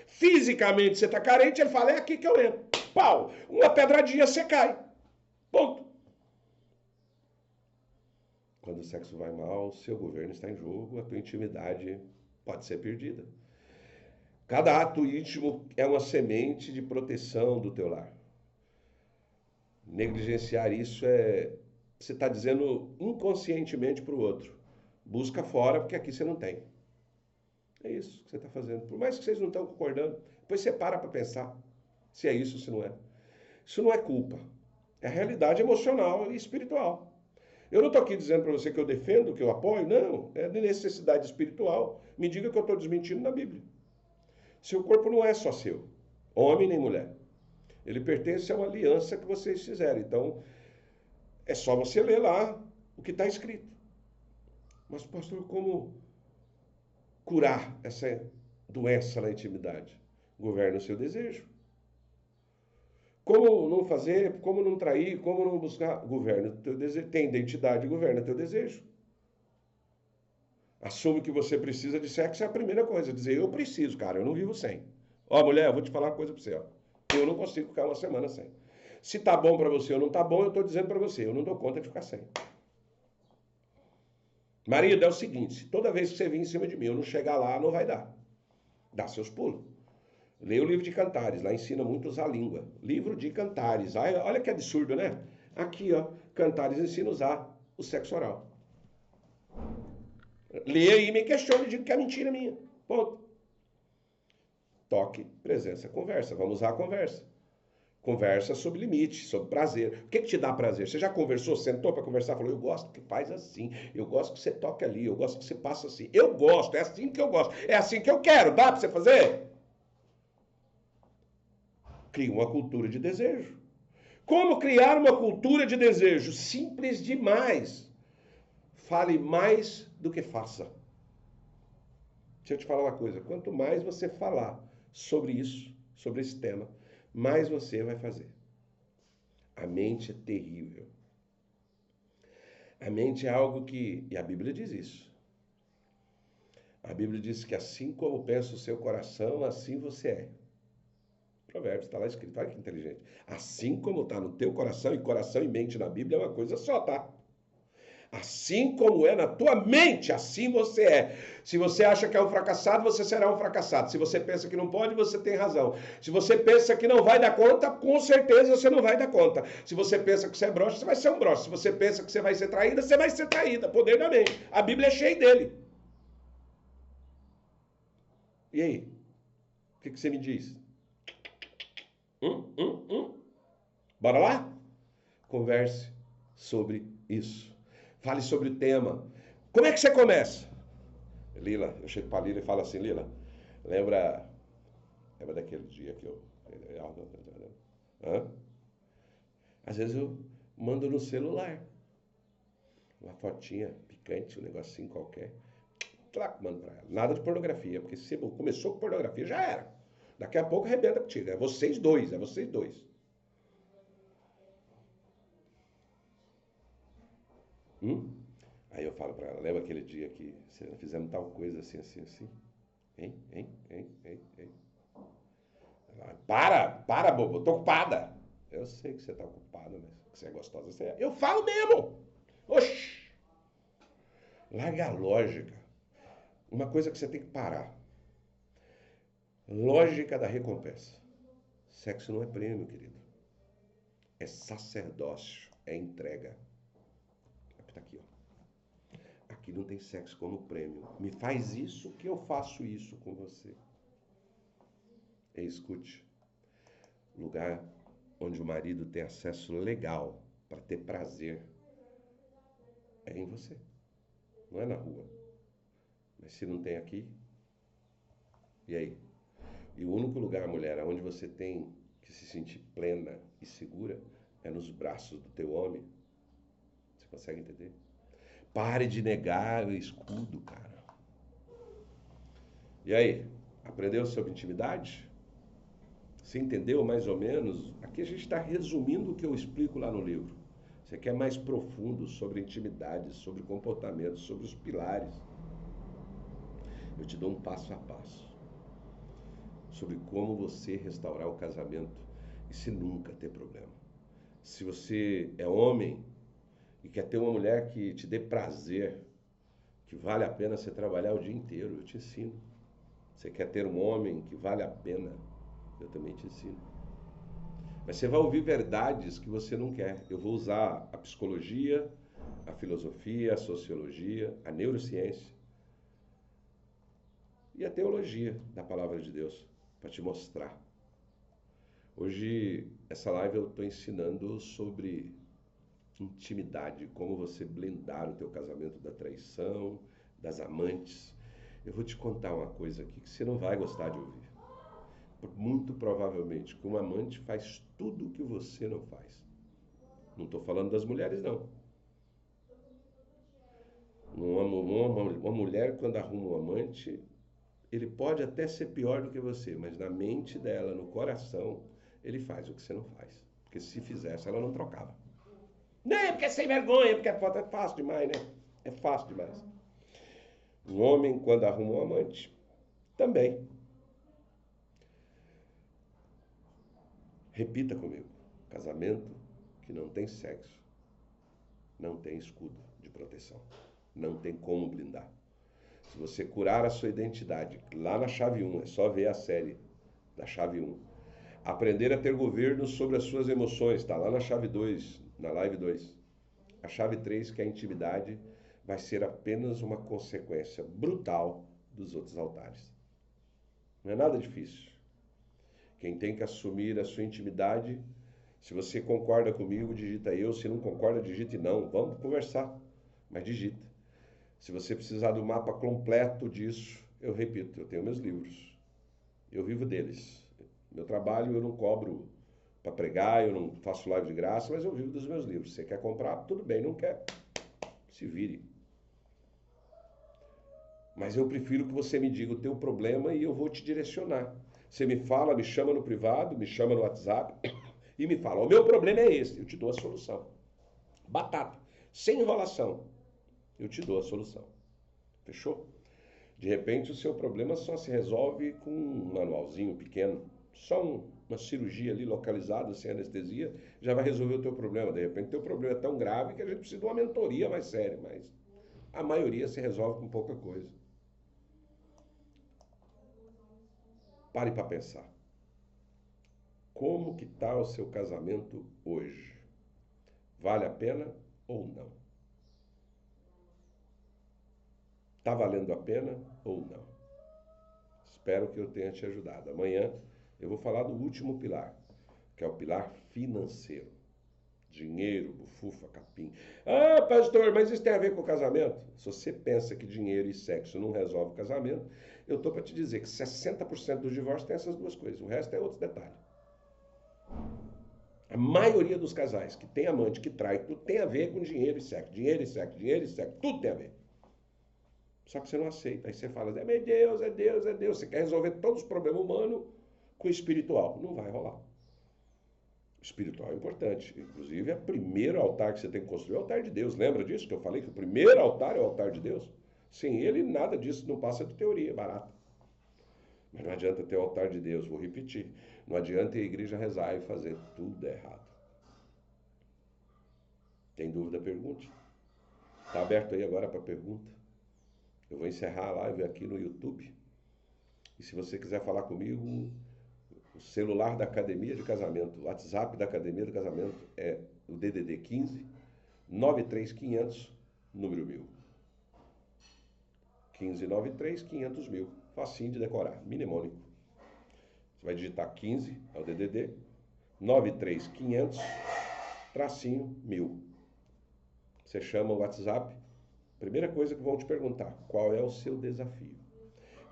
fisicamente você está carente, ele fala, é aqui que eu entro. Pau, uma pedradinha você cai. Ponto. Quando o sexo vai mal, seu governo está em jogo, a tua intimidade pode ser perdida. Cada ato íntimo é uma semente de proteção do teu lar. Negligenciar isso é... Você está dizendo inconscientemente para o outro. Busca fora, porque aqui você não tem. É isso que você está fazendo. Por mais que vocês não estão concordando, depois você para pensar se é isso ou se não é. Isso não é culpa. É a realidade emocional e espiritual. Eu não estou aqui dizendo para você que eu defendo, que eu apoio. Não, é de necessidade espiritual. Me diga que eu estou desmentindo na Bíblia. Seu corpo não é só seu. Homem nem mulher. Ele pertence a uma aliança que vocês fizeram. Então, é só você ler lá o que está escrito. Mas, pastor, como curar essa doença na intimidade? Governa o seu desejo. Como não fazer, como não trair, como não buscar? Governa o teu desejo. Tem identidade, governa o teu desejo. Assume que você precisa de sexo é a primeira coisa. Dizer, eu preciso, cara, eu não vivo sem. Ó, mulher, eu vou te falar uma coisa para você, ó. Eu não consigo ficar uma semana sem. Se tá bom para você ou não tá bom, eu tô dizendo para você, eu não dou conta de ficar sem. Marido, é o seguinte, toda vez que você vir em cima de mim, eu não chegar lá, não vai dar. Dá seus pulos. Leia o livro de Cantares, lá ensina muito a usar a língua. Livro de Cantares. Olha que absurdo, né? Aqui, ó, Cantares ensina a usar o sexo oral. Leia aí e me questione, diga que é mentira minha. Ponto. Toque, presença, conversa. Vamos usar a conversa. Conversa sobre limite, sobre prazer. O que te dá prazer? Você já conversou, sentou para conversar, falou, eu gosto que faz assim, eu gosto que você toque ali, eu gosto que você passa assim. Eu gosto, é assim que eu gosto, é assim que eu quero, dá para você fazer? Cria uma cultura de desejo. Como criar uma cultura de desejo? Simples demais. Fale mais do que faça. Deixa eu te falar uma coisa, quanto mais você falar sobre isso, sobre esse tema, mais você vai fazer. A mente é terrível. A mente é algo que... E a Bíblia diz isso. A Bíblia diz que assim como pensa o seu coração, assim você é. Provérbios, está lá escrito. Olha que inteligente. Assim como está no teu coração, e coração e mente na Bíblia é uma coisa só, tá? Assim como é na tua mente, assim você é. Se você acha que é um fracassado, você será um fracassado. Se você pensa que não pode, você tem razão. Se você pensa que não vai dar conta, com certeza você não vai dar conta. Se você pensa que você é broxa, você vai ser um broxa. Se você pensa que você vai ser traída, você vai ser traída. Poder da mente. A Bíblia é cheia dele. E aí? O que você me diz? Bora lá? Converse sobre isso. Fale sobre o tema. Como é que você começa? Lila, eu chego para Lila e falo assim, Lila, lembra daquele dia que eu... Hã? Às vezes eu mando no celular uma fotinha picante, um negocinho qualquer. mando pra ela. Nada de pornografia, porque se começou com pornografia, já era. Daqui a pouco arrebenta contigo. É vocês dois, é vocês dois. Aí eu falo pra ela, lembra aquele dia que fizemos tal coisa assim, assim, assim? Hein? Para, bobo, eu tô ocupada. Eu sei que você tá ocupada, mas que você é gostosa, você é. Eu falo mesmo! Oxi! Larga a lógica. Uma coisa que você tem que parar. Lógica da recompensa. Sexo não é prêmio, querido. É sacerdócio, é entrega. Tá aqui, ó. Aqui não tem sexo como prêmio. Me faz isso que eu faço isso com você. E escute. Lugar onde o marido tem acesso legal para ter prazer é em você. Não é na rua. Mas se não tem aqui, e aí? E o único lugar, mulher, onde você tem que se sentir plena e segura é nos braços do teu homem. Você consegue entender? Pare de negar o escudo, cara. E aí? Aprendeu sobre intimidade? Você entendeu mais ou menos? Aqui a gente está resumindo o que eu explico lá no livro. Você quer mais profundo sobre intimidade, sobre comportamento, sobre os pilares. Eu te dou um passo a passo sobre como você restaurar o casamento e se nunca ter problema. Se você é homem e quer ter uma mulher que te dê prazer, que vale a pena você trabalhar o dia inteiro, eu te ensino. Você quer ter um homem que vale a pena, eu também te ensino. Mas você vai ouvir verdades que você não quer. Eu vou usar a psicologia, a filosofia, a sociologia, a neurociência e a teologia da palavra de Deus para te mostrar. Hoje, essa live eu estou ensinando sobre intimidade, como você blindar o teu casamento da traição, das amantes. Eu vou te contar uma coisa aqui que você não vai gostar de ouvir. Muito provavelmente que um amante faz tudo o que você não faz. Não estou falando das mulheres, não. Uma mulher, quando arruma um amante, ele pode até ser pior do que você, mas na mente dela, no coração, ele faz o que você não faz. Porque se fizesse, ela não trocava. Não, é porque é sem vergonha, porque é fácil demais, né? É fácil demais. Um homem, quando arruma um amante, também. Repita comigo. Casamento que não tem sexo, não tem escudo de proteção. Não tem como blindar. Se você curar a sua identidade, lá na chave 1, é só ver a série da chave 1. Aprender a ter governo sobre as suas emoções, está lá na chave 2, na live 2. A chave 3, que é a intimidade, vai ser apenas uma consequência brutal dos outros altares. Não é nada difícil. Quem tem que assumir a sua intimidade, se você concorda comigo, digita eu. Se não concorda, digite não. Vamos conversar, mas digita. Se você precisar do mapa completo disso, eu repito, eu tenho meus livros. Eu vivo deles. Meu trabalho eu não cobro para pregar, eu não faço live de graça, mas eu vivo dos meus livros. Você quer comprar? Tudo bem, não quer? Se vire. Mas eu prefiro que você me diga o teu problema e eu vou te direcionar. Você me fala, me chama no privado, me chama no WhatsApp e me fala, o meu problema é esse, eu te dou a solução. Batata, sem enrolação, eu te dou a solução. Fechou? De repente o seu problema só se resolve com um manualzinho pequeno, só uma cirurgia ali localizada, sem anestesia, já vai resolver o teu problema. De repente o teu problema é tão grave que a gente precisa de uma mentoria mais séria, mas a maioria se resolve com pouca coisa. Pare para pensar. Como que está o seu casamento hoje? Vale a pena ou não? Está valendo a pena ou não? Espero que eu tenha te ajudado. Amanhã eu vou falar do último pilar, que é o pilar financeiro. Dinheiro, bufufa, capim. Ah, pastor, mas isso tem a ver com o casamento? Se você pensa que dinheiro e sexo não resolve o casamento, eu estou para te dizer que 60% dos divórcios tem essas duas coisas. O resto é outro detalhe. A maioria dos casais que tem amante, que trai, tudo tem a ver com dinheiro e sexo. Dinheiro e sexo, dinheiro e sexo, tudo tem a ver. Só que você não aceita. Aí você fala, é meu Deus, é Deus, é Deus. Você quer resolver todos os problemas humanos com o espiritual. Não vai rolar. O espiritual é importante. Inclusive, é o primeiro altar que você tem que construir é o altar de Deus. Lembra disso que eu falei? Que o primeiro altar é o altar de Deus? Sem ele, nada disso não passa de teoria barata. Mas não adianta ter o altar de Deus, vou repetir. Não adianta a igreja rezar e fazer tudo errado. Tem dúvida? Pergunte. Está aberto aí agora para pergunta. Eu vou encerrar a live aqui no YouTube. E se você quiser falar comigo, o celular da Academia de Casamento, o WhatsApp da Academia de Casamento é o DDD 15 93500 número 1000. 1593 500 mil. Facinho de decorar, mnemônico. Você vai digitar 15, é o DDD, 93500, tracinho 1000. Você chama o WhatsApp, primeira coisa que vão te perguntar, qual é o seu desafio?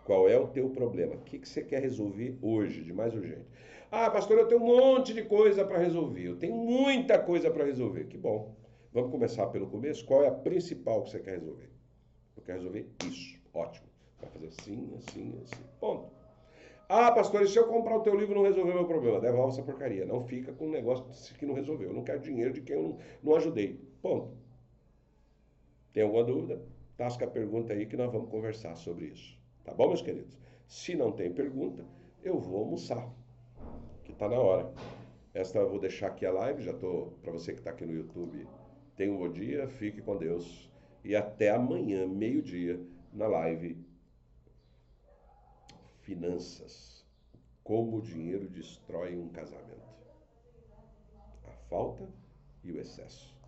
Qual é o teu problema? O que você quer resolver hoje, de mais urgente? Ah, pastor, eu tenho um monte de coisa para resolver. Eu tenho muita coisa para resolver. Que bom. Vamos começar pelo começo? Qual é a principal que você quer resolver? Eu quero resolver isso. Ótimo. Vai fazer assim, assim, assim. Ponto. Ah, pastor, e se eu comprar o teu livro e não resolver o meu problema? Devolve essa porcaria. Não fica com um negócio que não resolveu. Eu não quero dinheiro de quem eu não ajudei. Ponto. Tem alguma dúvida? Tasca a pergunta aí que nós vamos conversar sobre isso. Tá bom, meus queridos? Se não tem pergunta, eu vou almoçar, que tá na hora. Esta eu vou deixar aqui a live, já tô, para você que está aqui no YouTube, tenha um bom dia, fique com Deus e até amanhã, meio-dia, na live Finanças. Como o dinheiro destrói um casamento. A falta e o excesso.